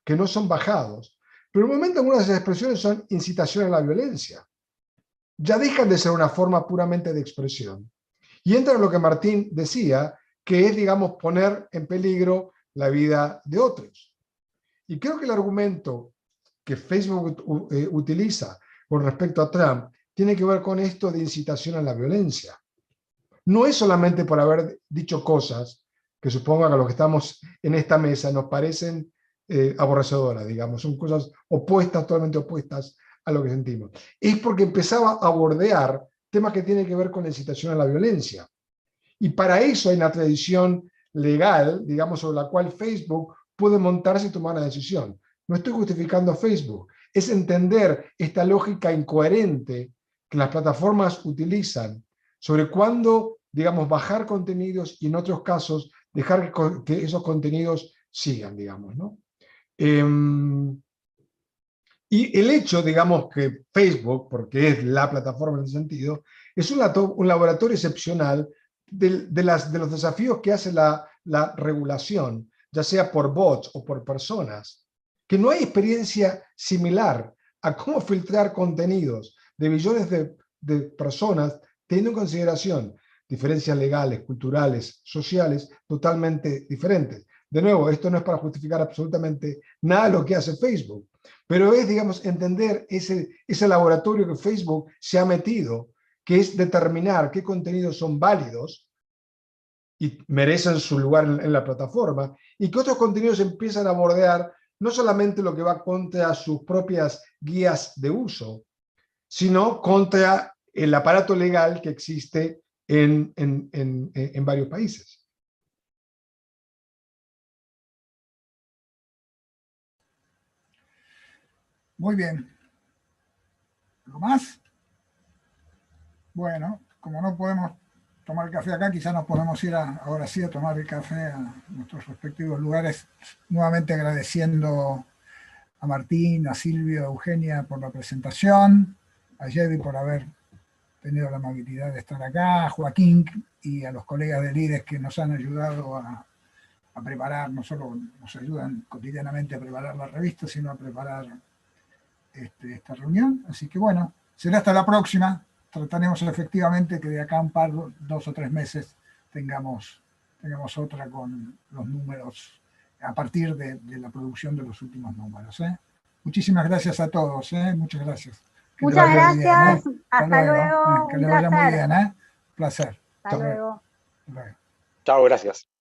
que no son bajados, pero en un momento algunas de esas expresiones son incitación a la violencia. Ya dejan de ser una forma puramente de expresión. Y entra en lo que Martín decía, que es, digamos, poner en peligro la vida de otros. Y creo que el argumento que Facebook utiliza con respecto a Trump tiene que ver con esto de incitación a la violencia. No es solamente por haber dicho cosas que supongo que a los que estamos en esta mesa nos parecen aborrecedoras, digamos, son cosas opuestas, totalmente opuestas a lo que sentimos. Es porque empezaba a bordear temas que tienen que ver con la incitación a la violencia. Y para eso hay una tradición legal, digamos, sobre la cual Facebook puede montarse y tomar una decisión. No estoy justificando Facebook, es entender esta lógica incoherente que las plataformas utilizan sobre cuándo, digamos, bajar contenidos y en otros casos dejar que esos contenidos sigan, digamos, ¿no? Y el hecho, digamos, que Facebook, porque es la plataforma en ese sentido, es un laboratorio excepcional de los desafíos que hace la regulación, ya sea por bots o por personas, que no hay experiencia similar a cómo filtrar contenidos de millones de personas, teniendo en consideración diferencias legales, culturales, sociales, totalmente diferentes. De nuevo, esto no es para justificar absolutamente nada de lo que hace Facebook, pero es, digamos, entender ese laboratorio que Facebook se ha metido, que es determinar qué contenidos son válidos y merecen su lugar en la plataforma, y que otros contenidos empiezan a bordear no solamente lo que va contra sus propias guías de uso, sino contra el aparato legal que existe en varios países. Muy bien. ¿Algo más? Bueno, como no podemos tomar café acá, quizás nos podemos ir ahora sí a tomar el café a nuestros respectivos lugares, nuevamente agradeciendo a Martín, a Silvio, a Eugenia por la presentación, a Jedi por haber tenido la amabilidad de estar acá, a Joaquín y a los colegas del IDES que nos han ayudado a preparar, no solo nos ayudan cotidianamente a preparar la revista, sino a preparar esta reunión. Así que bueno, será hasta la próxima. Trataremos efectivamente que de acá a un par, 2 o 3 meses, tengamos otra con los números a partir de la producción de los últimos números. Muchísimas gracias a todos. Muchas gracias. Muchas gracias. Bien, Hasta luego. Que les vaya muy bien. Placer. Hasta luego. Chao, gracias.